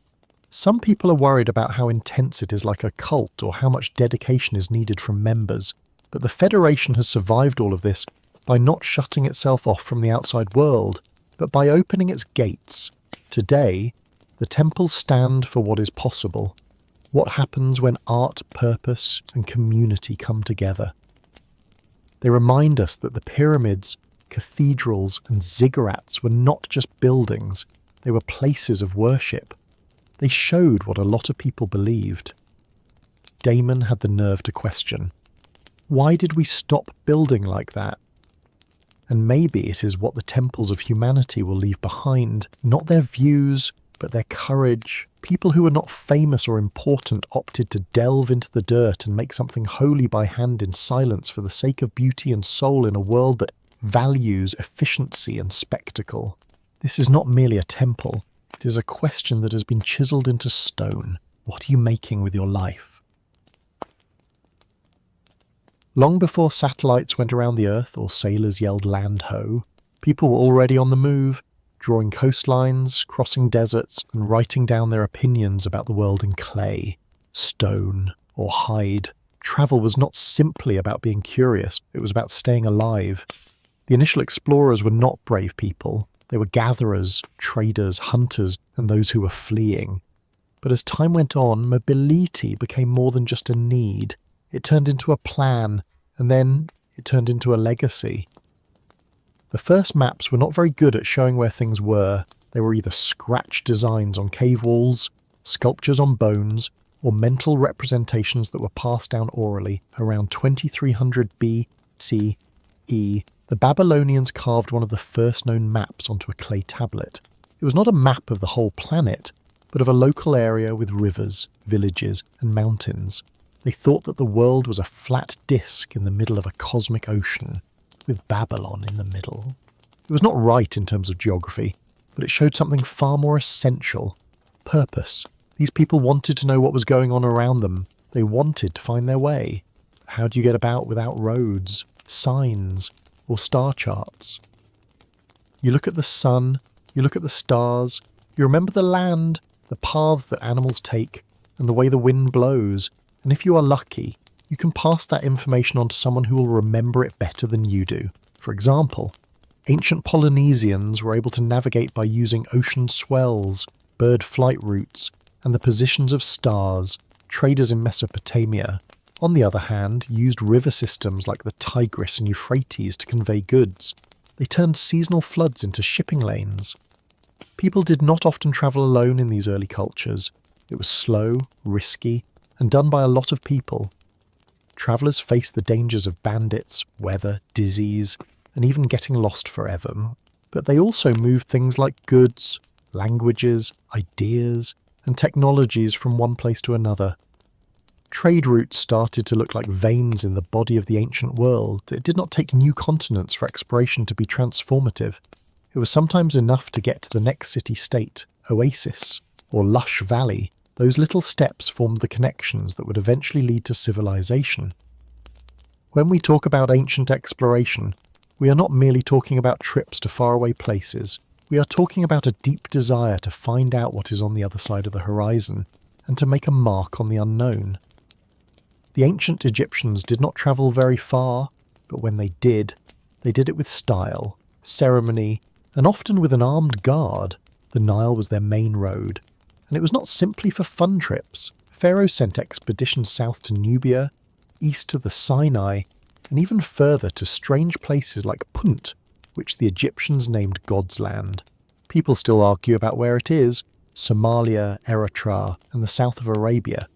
Some people are worried about how intense it is like a cult or how much dedication is needed from members, but the Federation has survived all of this by not shutting itself off from the outside world, but by opening its gates. Today, the temples stand for what is possible, what happens when art, purpose, and community come together. They remind us that the pyramids, cathedrals, and ziggurats were not just buildings, they were places of worship. They showed what a lot of people believed. Damon had the nerve to question, why did we stop building like that? And maybe it is what the temples of humanity will leave behind, not their views, but their courage. People who were not famous or important opted to delve into the dirt and make something holy by hand in silence for the sake of beauty and soul in a world that values efficiency and spectacle. This is not merely a temple. It is a question that has been chiseled into stone. What are you making with your life? Long before satellites went around the earth or sailors yelled land ho, people were already on the move, drawing coastlines, crossing deserts, and writing down their opinions about the world in clay, stone, or hide. Travel was not simply about being curious, it was about staying alive. The initial explorers were not brave people. They were gatherers, traders, hunters, and those who were fleeing. But as time went on, mobility became more than just a need. It turned into a plan, and then it turned into a legacy. The first maps were not very good at showing where things were. They were either scratched designs on cave walls, sculptures on bones, or mental representations that were passed down orally. Around 2300 BCE, the Babylonians carved one of the first known maps onto a clay tablet. It was not a map of the whole planet, but of a local area with rivers, villages, and mountains. They thought that the world was a flat disk in the middle of a cosmic ocean, with Babylon in the middle. It was not right in terms of geography, but it showed something far more essential: purpose. These people wanted to know what was going on around them. They wanted to find their way. How do you get about without roads, signs, or star charts? You look at the sun, you look at the stars, you remember the land, the paths that animals take, and the way the wind blows, and if you are lucky, you can pass that information on to someone who will remember it better than you do. For example, ancient Polynesians were able to navigate by using ocean swells, bird flight routes, and the positions of stars. Traders in Mesopotamia, on the other hand, used river systems like the Tigris and Euphrates to convey goods. They turned seasonal floods into shipping lanes. People did not often travel alone in these early cultures. It was slow, risky, and done by a lot of people. Travellers faced the dangers of bandits, weather, disease, and even getting lost forever. But they also moved things like goods, languages, ideas, and technologies from one place to another. Trade routes started to look like veins in the body of the ancient world. It did not take new continents for exploration to be transformative. It was sometimes enough to get to the next city-state, oasis, or lush valley. Those little steps formed the connections that would eventually lead to civilization. When we talk about ancient exploration, we are not merely talking about trips to faraway places. We are talking about a deep desire to find out what is on the other side of the horizon, and to make a mark on the unknown. The ancient Egyptians did not travel very far, but when they did it with style, ceremony, and often with an armed guard. The Nile was their main road, and it was not simply for fun trips. Pharaoh sent expeditions south to Nubia, east to the Sinai, and even further to strange places like Punt, which the Egyptians named God's Land. People still argue about where it is: Somalia, Eritrea, and the south of Arabia.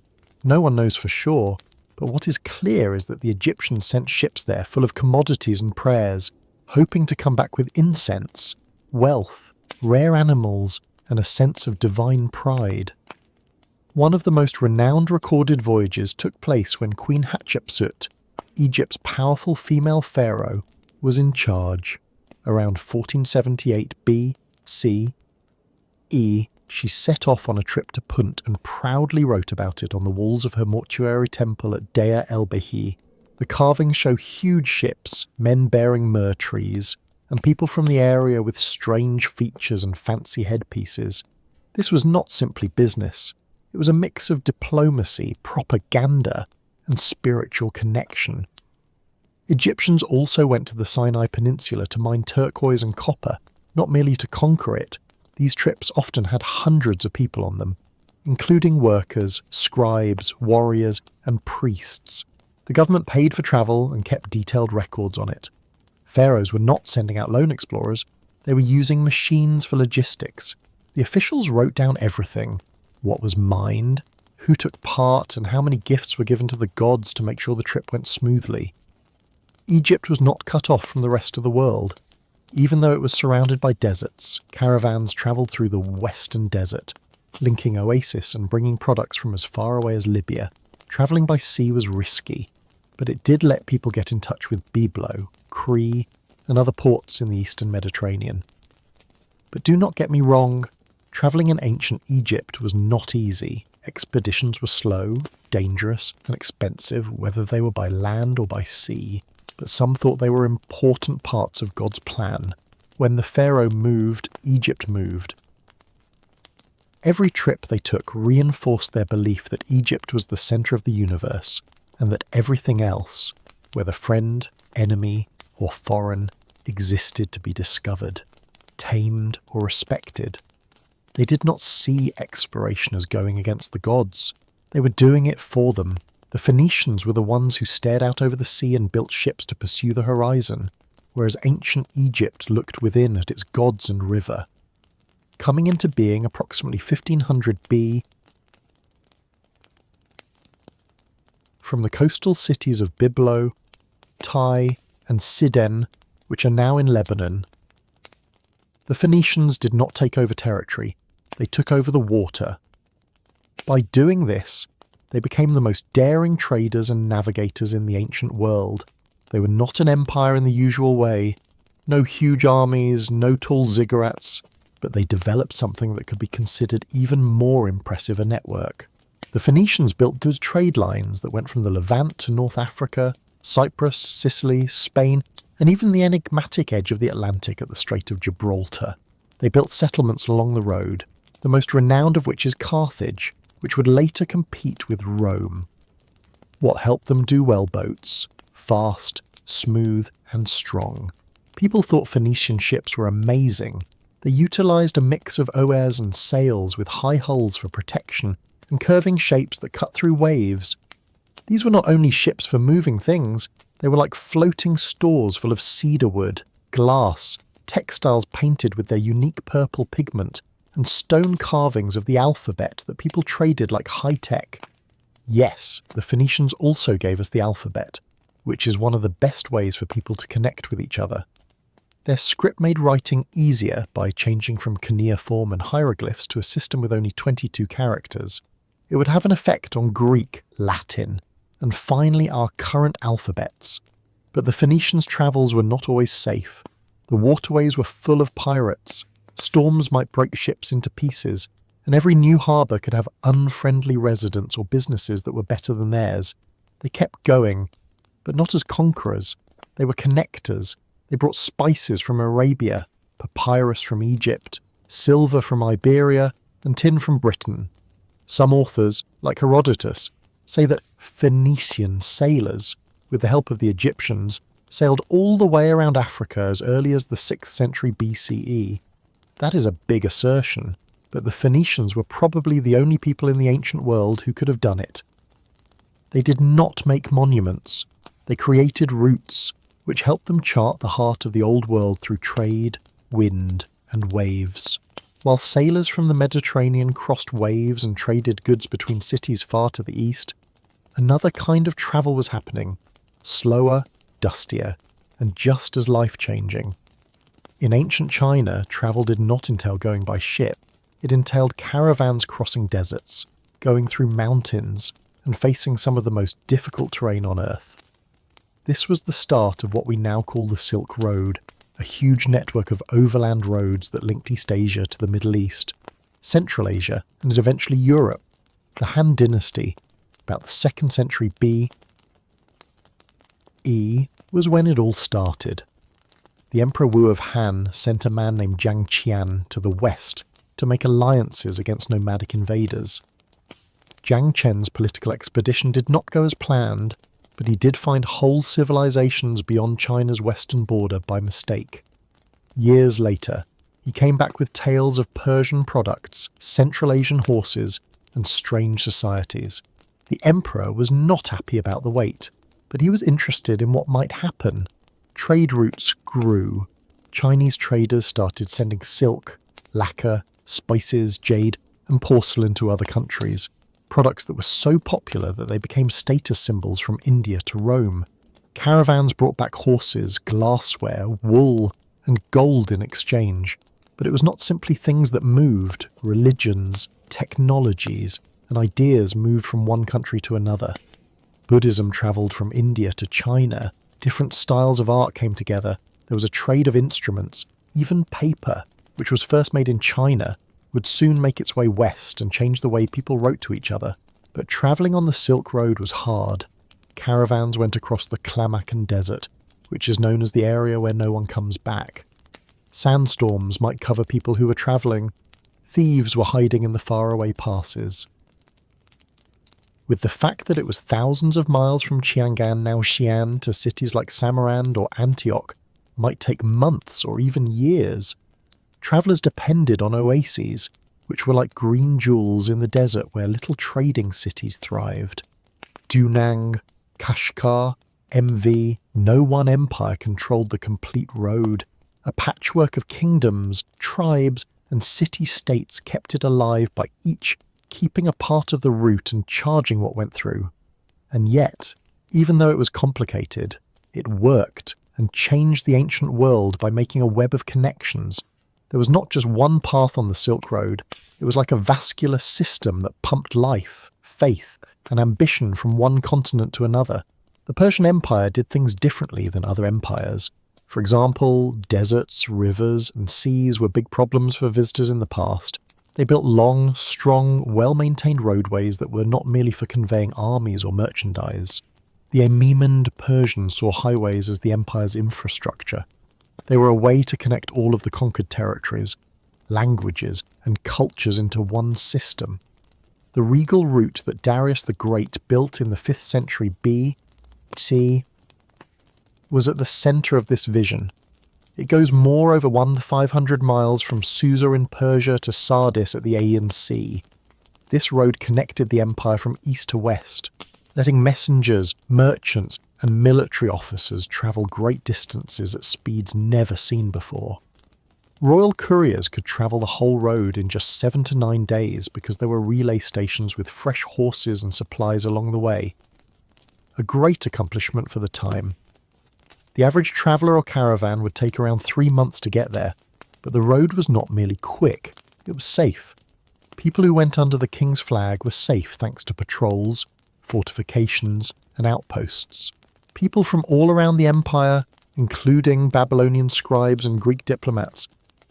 No one knows for sure, but what is clear is that the Egyptians sent ships there full of commodities and prayers, hoping to come back with incense, wealth, rare animals, and a sense of divine pride. One of the most renowned recorded voyages took place when Queen Hatshepsut, Egypt's powerful female pharaoh, was in charge. Around 1478 BCE, she set off on a trip to Punt and proudly wrote about it on the walls of her mortuary temple at Deir el-Behi. The carvings show huge ships, men bearing myrrh trees, and people from the area with strange features and fancy headpieces. This was not simply business. It was a mix of diplomacy, propaganda, and spiritual connection. Egyptians also went to the Sinai Peninsula to mine turquoise and copper, not merely to conquer it. These trips often had hundreds of people on them, including workers, scribes, warriors, and priests. The government paid for travel and kept detailed records on it. Pharaohs were not sending out lone explorers, they were using machines for logistics. The officials wrote down everything: what was mined, who took part, and how many gifts were given to the gods to make sure the trip went smoothly. Egypt was not cut off from the rest of the world. Even though it was surrounded by deserts, caravans travelled through the Western Desert, linking oasis and bringing products from as far away as Libya. Travelling by sea was risky, but it did let people get in touch with Byblo, Crete, and other ports in the eastern Mediterranean. But do not get me wrong, travelling in ancient Egypt was not easy. Expeditions were slow, dangerous, and expensive, whether they were by land or by sea, but some thought they were important parts of God's plan. When the pharaoh moved, Egypt moved. Every trip they took reinforced their belief that Egypt was the centre of the universe, and that everything else, whether friend, enemy, or foreign, existed to be discovered, tamed, or respected. They did not see exploration as going against the gods. They were doing it for them. The Phoenicians were the ones who stared out over the sea and built ships to pursue the horizon, whereas ancient Egypt looked within at its gods and river. Coming into being approximately 1500 B, from the coastal cities of Byblo, Tai, and Sidon, which are now in Lebanon. The Phoenicians did not take over territory, they took over the water. By doing this, they became the most daring traders and navigators in the ancient world. They were not an empire in the usual way, no huge armies, no tall ziggurats, but they developed something that could be considered even more impressive a network. The Phoenicians built good trade lines that went from the Levant to North Africa, Cyprus, Sicily, Spain, and even the enigmatic edge of the Atlantic at the Strait of Gibraltar. They built settlements along the road, the most renowned of which is Carthage, which would later compete with Rome. What helped them do well? Boats, fast, smooth, and strong. People thought Phoenician ships were amazing. They utilised a mix of oars and sails with high hulls for protection and curving shapes that cut through waves. These were not only ships for moving things, they were like floating stores full of cedar wood, glass, textiles painted with their unique purple pigment, and stone carvings of the alphabet that people traded like high-tech. Yes, the Phoenicians also gave us the alphabet, which is one of the best ways for people to connect with each other. Their script made writing easier by changing from cuneiform and hieroglyphs to a system with only 22 characters. It would have an effect on Greek, Latin, and finally our current alphabets. But the Phoenicians' travels were not always safe. The waterways were full of pirates. Storms might break ships into pieces, and every new harbour could have unfriendly residents or businesses that were better than theirs. They kept going, but not as conquerors. They were connectors. They brought spices from Arabia, papyrus from Egypt, silver from Iberia, and tin from Britain. Some authors, like Herodotus, say that Phoenician sailors, with the help of the Egyptians, sailed all the way around Africa as early as the 6th century BCE. That is a big assertion, but the Phoenicians were probably the only people in the ancient world who could have done it. They did not make monuments. They created routes, which helped them chart the heart of the old world through trade, wind, and waves. While sailors from the Mediterranean crossed waves and traded goods between cities far to the east, another kind of travel was happening, slower, dustier, and just as life-changing. In ancient China, travel did not entail going by ship. It entailed caravans crossing deserts, going through mountains, and facing some of the most difficult terrain on Earth. This was the start of what we now call the Silk Road, a huge network of overland roads that linked East Asia to the Middle East, Central Asia, and eventually Europe. The Han Dynasty, about the 2nd century B.E., was when it all started. The Emperor Wu of Han sent a man named Jiang Qian to the west to make alliances against nomadic invaders. Jiang Qian's political expedition did not go as planned, but he did find whole civilizations beyond China's western border by mistake. Years later, he came back with tales of Persian products, Central Asian horses, and strange societies. The emperor was not happy about the wait, but he was interested in what might happen. Trade routes grew. Chinese traders started sending silk, lacquer, spices, jade, and porcelain to other countries. Products that were so popular that they became status symbols from India to Rome. Caravans brought back horses, glassware, wool, and gold in exchange. But it was not simply things that moved. Religions, technologies, and ideas moved from one country to another. Buddhism travelled from India to China. Different styles of art came together. There was a trade of instruments. Even paper, which was first made in China, would soon make its way west and change the way people wrote to each other. But travelling on the Silk Road was hard. Caravans went across the Klamakan Desert, which is known as the area where no one comes back. Sandstorms might cover people who were travelling. Thieves were hiding in the faraway passes. With the fact that it was thousands of miles from Chiangan, now Xi'an, to cities like Samarkand or Antioch might take months or even years, travellers depended on oases, which were like green jewels in the desert where little trading cities thrived. Dunang, Kashgar, MV, no one empire controlled the complete road. A patchwork of kingdoms, tribes, and city-states kept it alive by each keeping a part of the route and charging what went through. And yet, even though it was complicated, it worked and changed the ancient world by making a web of connections. There was not just one path on the Silk Road, it was like a vascular system that pumped life, faith, and ambition from one continent to another. The Persian Empire did things differently than other empires. For example, deserts, rivers, and seas were big problems for visitors in the past. They built long, strong, well-maintained roadways that were not merely for conveying armies or merchandise. The Amimenid Persians saw highways as the empire's infrastructure. They were a way to connect all of the conquered territories, languages, and cultures into one system. The regal route that Darius the Great built in the 5th century BC was at the centre of this vision. It goes more over 1,500 miles from Susa in Persia to Sardis at the Aegean Sea. This road connected the empire from east to west, letting messengers, merchants, and military officers travel great distances at speeds never seen before. Royal couriers could travel the whole road in just 7 to 9 days because there were relay stations with fresh horses and supplies along the way. A great accomplishment for the time. The average traveller or caravan would take around 3 months to get there, but the road was not merely quick, it was safe. People who went under the king's flag were safe thanks to patrols, fortifications, and outposts. People from all around the empire, including Babylonian scribes and Greek diplomats,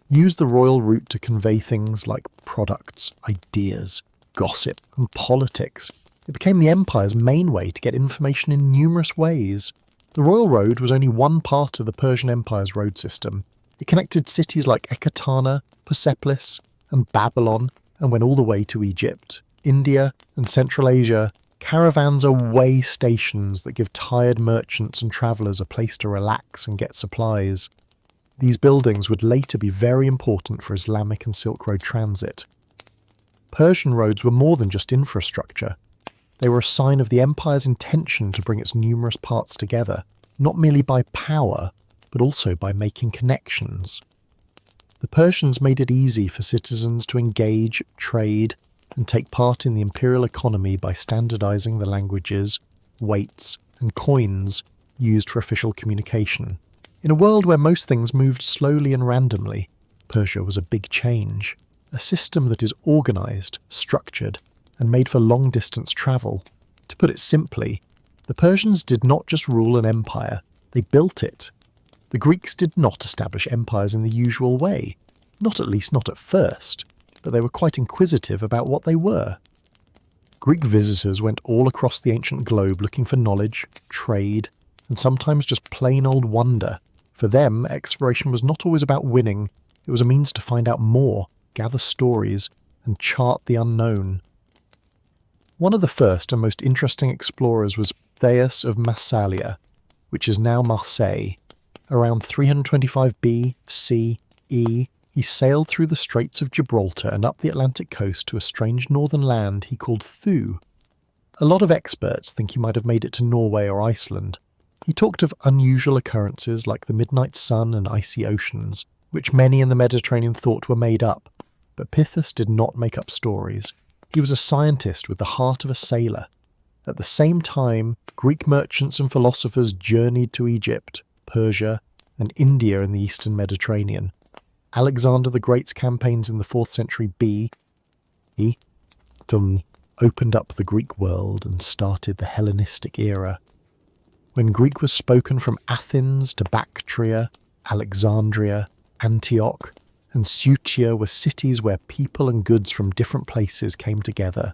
used the royal route to convey things like products, ideas, gossip, and politics. It became the empire's main way to get information in numerous ways. The royal road was only one part of the Persian Empire's road system. It connected cities like Ekbatana, Persepolis, and Babylon, and went all the way to Egypt, India, and Central Asia. Caravans are way stations that give tired merchants and travellers a place to relax and get supplies. These buildings would later be very important for Islamic and Silk Road transit. Persian roads were more than just infrastructure. They were a sign of the empire's intention to bring its numerous parts together, not merely by power, but also by making connections. The Persians made it easy for citizens to engage, trade, and take part in the imperial economy by standardizing the languages, weights, and coins used for official communication. In a world where most things moved slowly and randomly, Persia was a big change. A system that is organized, structured, and made for long-distance travel. To put it simply, the Persians did not just rule an empire, they built it. The Greeks did not establish empires in the usual way, not at least not at first, but they were quite inquisitive about what they were. Greek visitors went all across the ancient globe looking for knowledge, trade, and sometimes just plain old wonder. For them, exploration was not always about winning, it was a means to find out more, gather stories, and chart the unknown. One of the first and most interesting explorers was Thais of Massalia, which is now Marseille. Around 325 BCE, he sailed through the Straits of Gibraltar and up the Atlantic coast to a strange northern land he called Thu. A lot of experts think he might have made it to Norway or Iceland. He talked of unusual occurrences like the midnight sun and icy oceans, which many in the Mediterranean thought were made up. But Pithous did not make up stories. He was a scientist with the heart of a sailor. At the same time, Greek merchants and philosophers journeyed to Egypt, Persia, and India in the eastern Mediterranean. Alexander the Great's campaigns in the 4th century BC opened up the Greek world and started the Hellenistic era. When Greek was spoken from Athens to Bactria, Alexandria, Antioch, and Sutia were cities where people and goods from different places came together.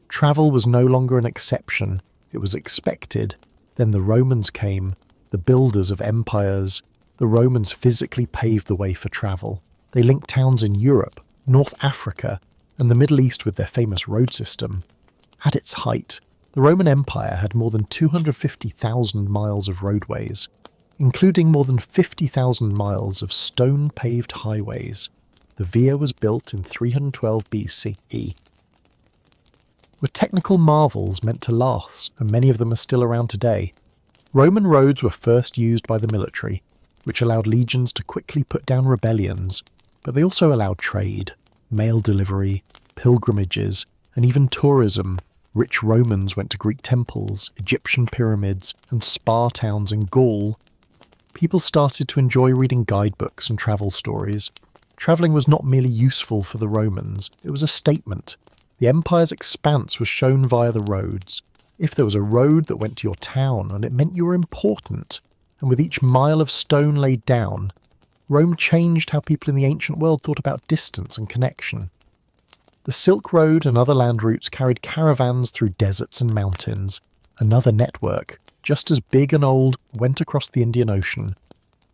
Travel was no longer an exception, it was expected. Then the Romans came, the builders of empires. The Romans physically paved the way for travel. They linked towns in Europe, North Africa, and the Middle East with their famous road system. At its height, the Roman Empire had more than 250,000 miles of roadways, including more than 50,000 miles of stone-paved highways. The Via was built in 312 BCE. were technical marvels meant to last, and many of them are still around today. Roman roads were first used by the military, which allowed legions to quickly put down rebellions, but they also allowed trade, mail delivery, pilgrimages, and even tourism. Rich Romans went to Greek temples, Egyptian pyramids, and spa towns in Gaul. People started to enjoy reading guidebooks and travel stories. Travelling was not merely useful for the Romans, it was a statement. The empire's expanse was shown via the roads. If there was a road that went to your town, and it meant you were important, and with each mile of stone laid down, Rome changed how people in the ancient world thought about distance and connection. The Silk Road and other land routes carried caravans through deserts and mountains. Another network, just as big and old, went across the Indian Ocean.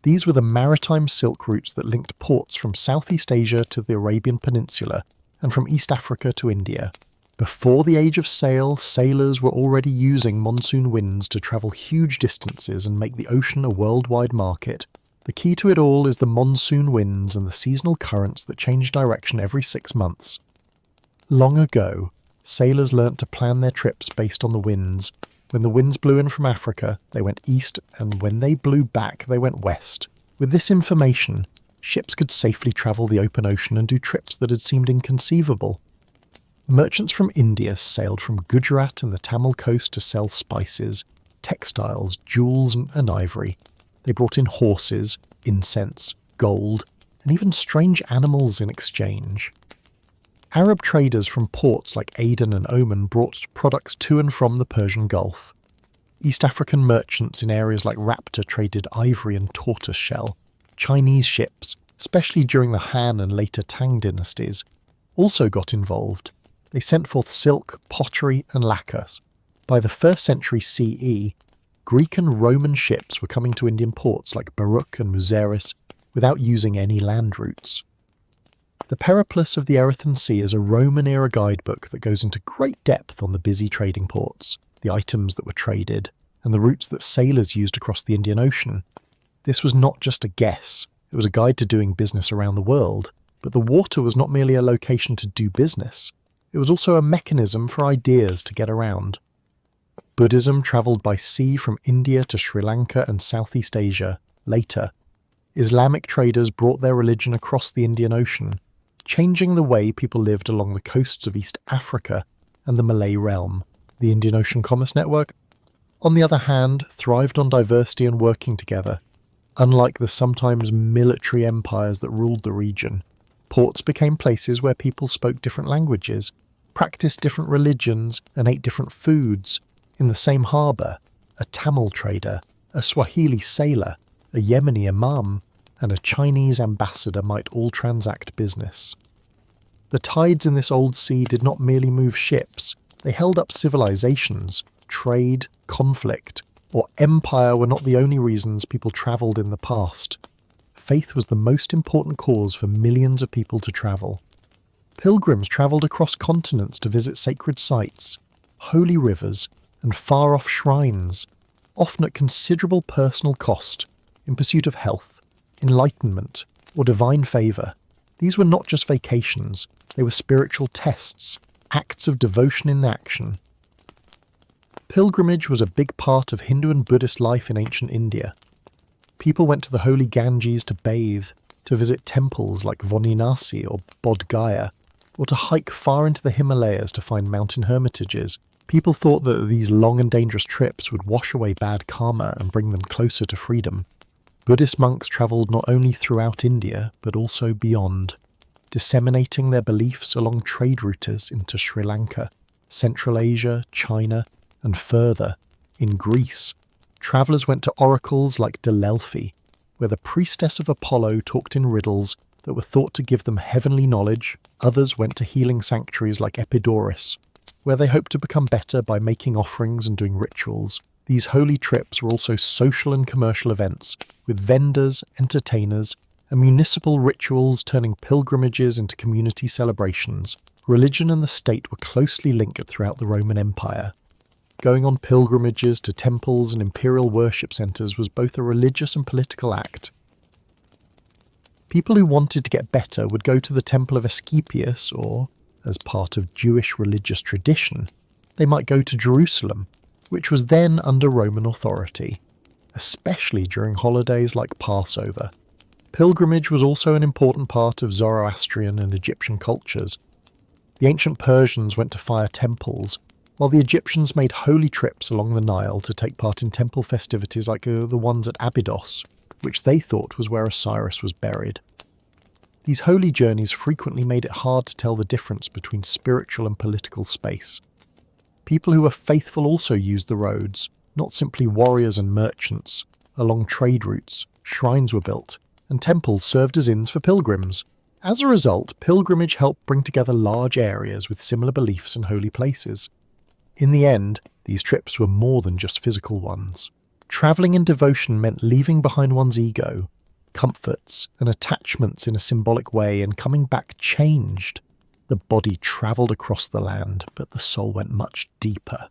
These were the maritime silk routes that linked ports from Southeast Asia to the Arabian Peninsula and from East Africa to India. Before the age of sail, sailors were already using monsoon winds to travel huge distances and make the ocean a worldwide market. The key to it all is the monsoon winds and the seasonal currents that change direction every 6 months. Long ago, sailors learnt to plan their trips based on the winds. When the winds blew in from Africa, they went east, and when they blew back, they went west. With this information, ships could safely travel the open ocean and do trips that had seemed inconceivable. Merchants from India sailed from Gujarat and the Tamil coast to sell spices, textiles, jewels, and ivory. They brought in horses, incense, gold, and even strange animals in exchange. Arab traders from ports like Aden and Oman brought products to and from the Persian Gulf. East African merchants in areas like Rapta traded ivory and tortoise shell. Chinese ships, especially during the Han and later Tang dynasties, also got involved. They sent forth silk, pottery, and lacquers. By the 1st century CE, Greek and Roman ships were coming to Indian ports like Baruch and Muzeris without using any land routes. The Periplus of the Erythraean Sea is a Roman-era guidebook that goes into great depth on the busy trading ports, the items that were traded, and the routes that sailors used across the Indian Ocean. This was not just a guess, it was a guide to doing business around the world, but the water was not merely a location to do business, it was also a mechanism for ideas to get around. Buddhism travelled by sea from India to Sri Lanka and Southeast Asia. Later, Islamic traders brought their religion across the Indian Ocean, changing the way people lived along the coasts of East Africa and the Malay realm. The Indian Ocean Commerce Network, on the other hand, thrived on diversity and working together. Unlike the sometimes military empires that ruled the region, ports became places where people spoke different languages, practiced different religions, and ate different foods. In the same harbour, a Tamil trader, a Swahili sailor, a Yemeni imam, and a Chinese ambassador might all transact business. The tides in this old sea did not merely move ships, they held up civilizations. Trade, conflict, or empire were not the only reasons people travelled in the past. Faith was the most important cause for millions of people to travel. Pilgrims travelled across continents to visit sacred sites, holy rivers, and far-off shrines, often at considerable personal cost, in pursuit of health, enlightenment, or divine favour. These were not just vacations, they were spiritual tests, acts of devotion in action. Pilgrimage was a big part of Hindu and Buddhist life in ancient India. People went to the holy Ganges to bathe, to visit temples like Varanasi or Bodh Gaya, or to hike far into the Himalayas to find mountain hermitages. People thought that these long and dangerous trips would wash away bad karma and bring them closer to freedom. Buddhist monks travelled not only throughout India, but also beyond, disseminating their beliefs along trade routes into Sri Lanka, Central Asia, China, and further, in Greece. Travellers went to oracles like Delphi, where the priestess of Apollo talked in riddles that were thought to give them heavenly knowledge. Others went to healing sanctuaries like Epidaurus, where they hoped to become better by making offerings and doing rituals. These holy trips were also social and commercial events, with vendors, entertainers, and municipal rituals turning pilgrimages into community celebrations. Religion and the state were closely linked throughout the Roman Empire. Going on pilgrimages to temples and imperial worship centres was both a religious and political act. People who wanted to get better would go to the temple of Asclepius or, as part of Jewish religious tradition, They might go to Jerusalem, which was then under Roman authority, especially during holidays like Passover. Pilgrimage was also an important part of Zoroastrian and Egyptian cultures. The ancient Persians went to fire temples, while the Egyptians made holy trips along the Nile to take part in temple festivities like the ones at Abydos, which they thought was where Osiris was buried. These holy journeys frequently made it hard to tell the difference between spiritual and political space. People who were faithful also used the roads, not simply warriors and merchants. Along trade routes, shrines were built, and temples served as inns for pilgrims. As a result, pilgrimage helped bring together large areas with similar beliefs and holy places. In the end, these trips were more than just physical ones. Travelling in devotion meant leaving behind one's ego, comforts and attachments in a symbolic way, and coming back changed. The body travelled across the land, but the soul went much deeper.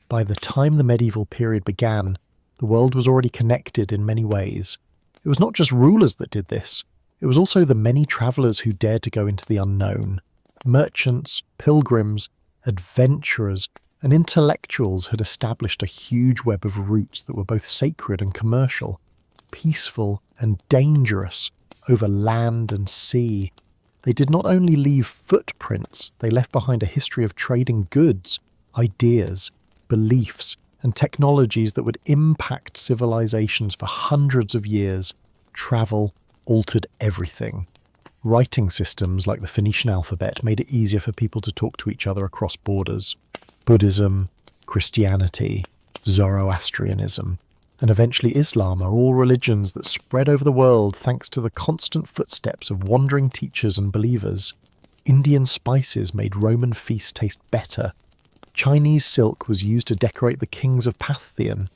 By the time the medieval period began, the world was already connected in many ways. It was not just rulers that did this. It was also the many travellers who dared to go into the unknown. Merchants, pilgrims, adventurers, and intellectuals had established a huge web of routes that were both sacred and commercial, peaceful and dangerous, over land and sea. They did not only leave footprints, they left behind a history of trading goods, ideas, beliefs, and technologies that would impact civilizations for hundreds of years. Travel altered everything. Writing systems like the Phoenician alphabet made it easier for people to talk to each other across borders. Buddhism, Christianity, Zoroastrianism, and eventually Islam are all religions that spread over the world thanks to the constant footsteps of wandering teachers and believers. Indian spices made Roman feasts taste better. Chinese silk was used to decorate the kings of Pantheon.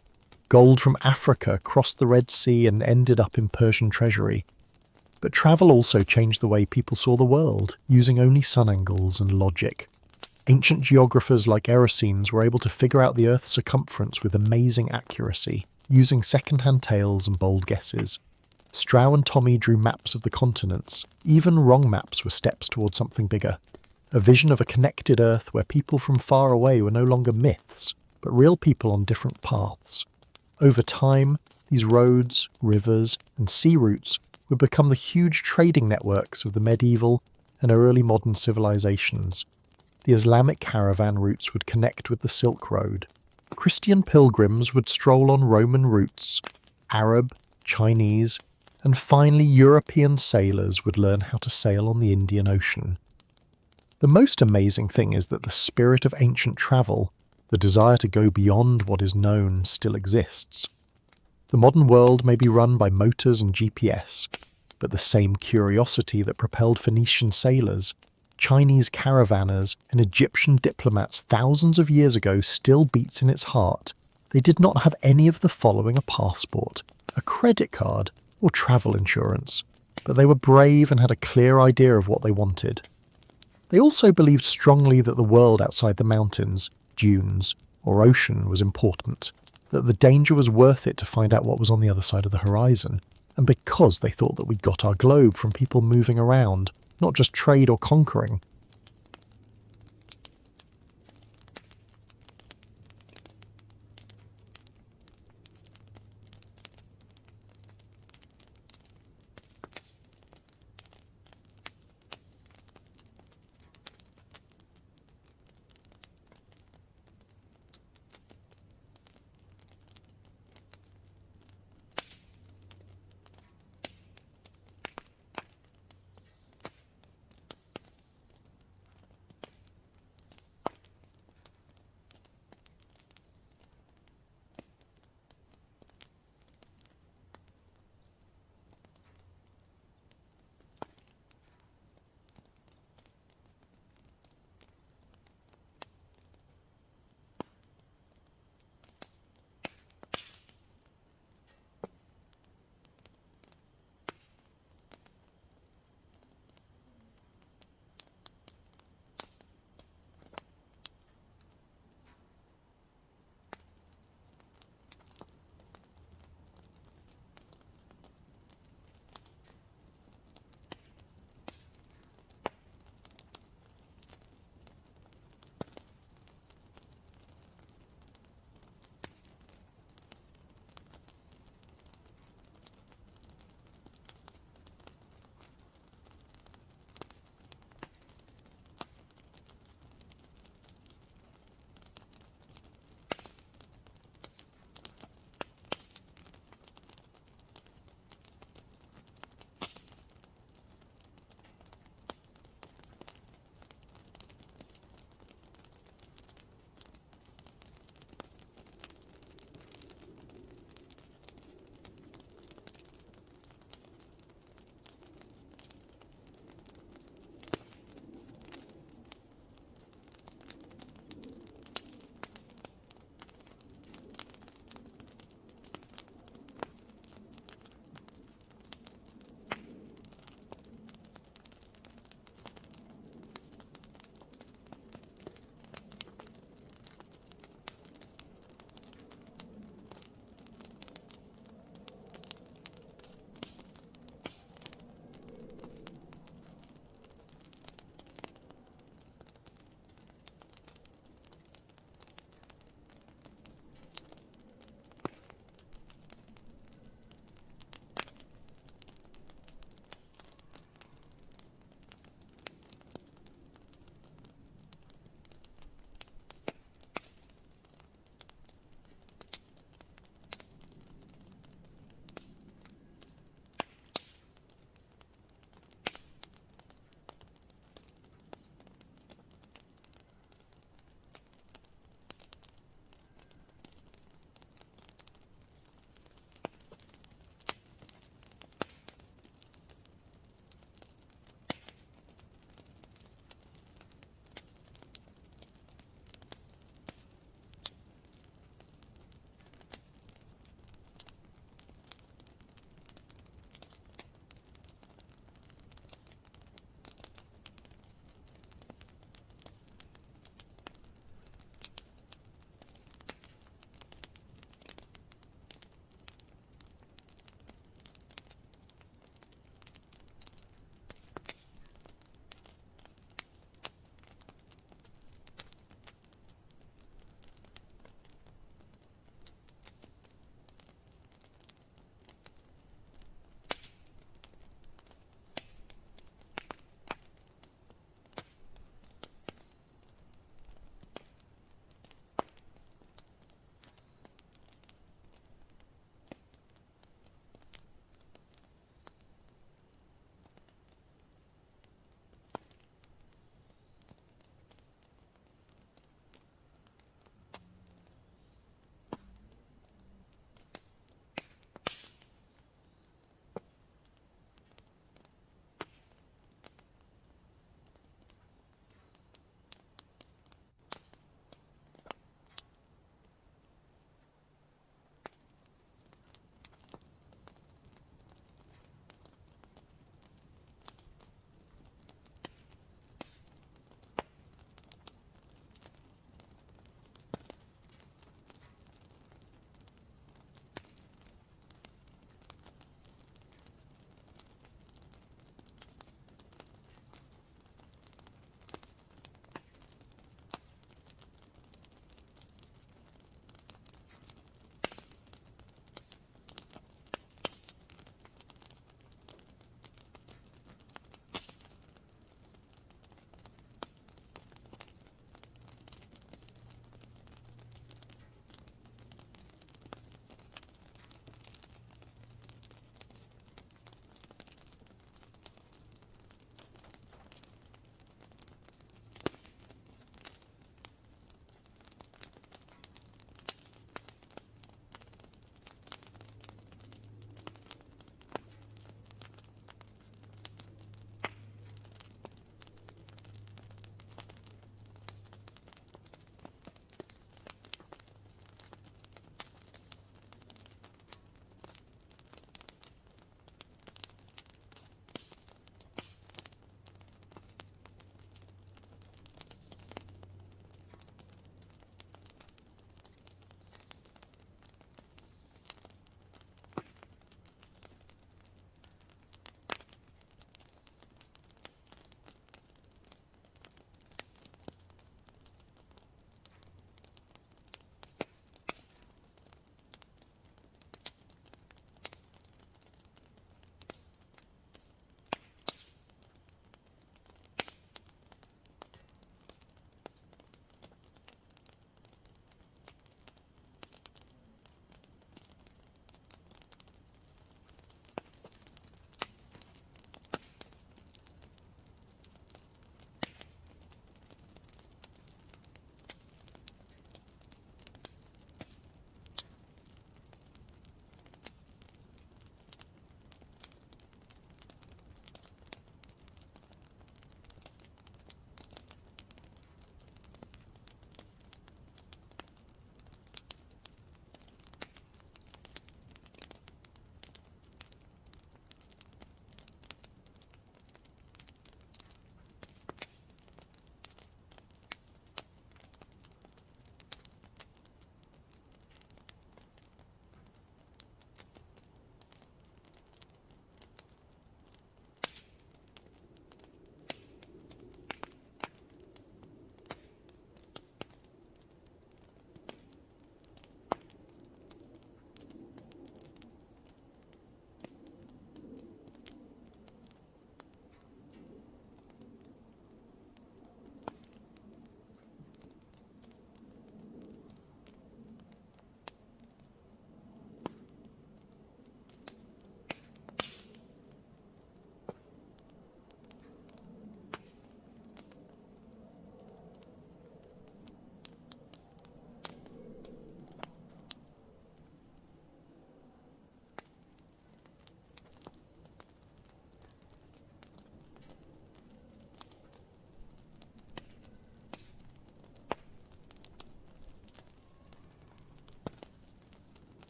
Gold from Africa crossed the Red Sea and ended up in Persian treasury. But travel also changed the way people saw the world, using only sun angles and logic. Ancient geographers like Eratosthenes were able to figure out the Earth's circumference with amazing accuracy, using second-hand tales and bold guesses. Strauss and Tommy drew maps of the continents. Even wrong maps were steps towards something bigger. A vision of a connected Earth where people from far away were no longer myths, but real people on different paths. Over time, these roads, rivers, and sea routes would become the huge trading networks of the medieval and early modern civilizations. The Islamic caravan routes would connect with the Silk Road. Christian pilgrims would stroll on Roman routes. Arab, Chinese, and finally European sailors would learn how to sail on the Indian Ocean. The most amazing thing is that the spirit of ancient travel, the desire to go beyond what is known, still exists. The modern world may be run by motors and GPS, but the same curiosity that propelled Phoenician sailors, Chinese caravanners, and Egyptian diplomats thousands of years ago still beats in its heart. They did not have any of the following: a passport, a credit card, or travel insurance, but they were brave and had a clear idea of what they wanted. They also believed strongly that the world outside the mountains, dunes, or ocean was important, that the danger was worth it to find out what was on the other side of the horizon, and because they thought that we got our globe from people moving around, not just trade or conquering.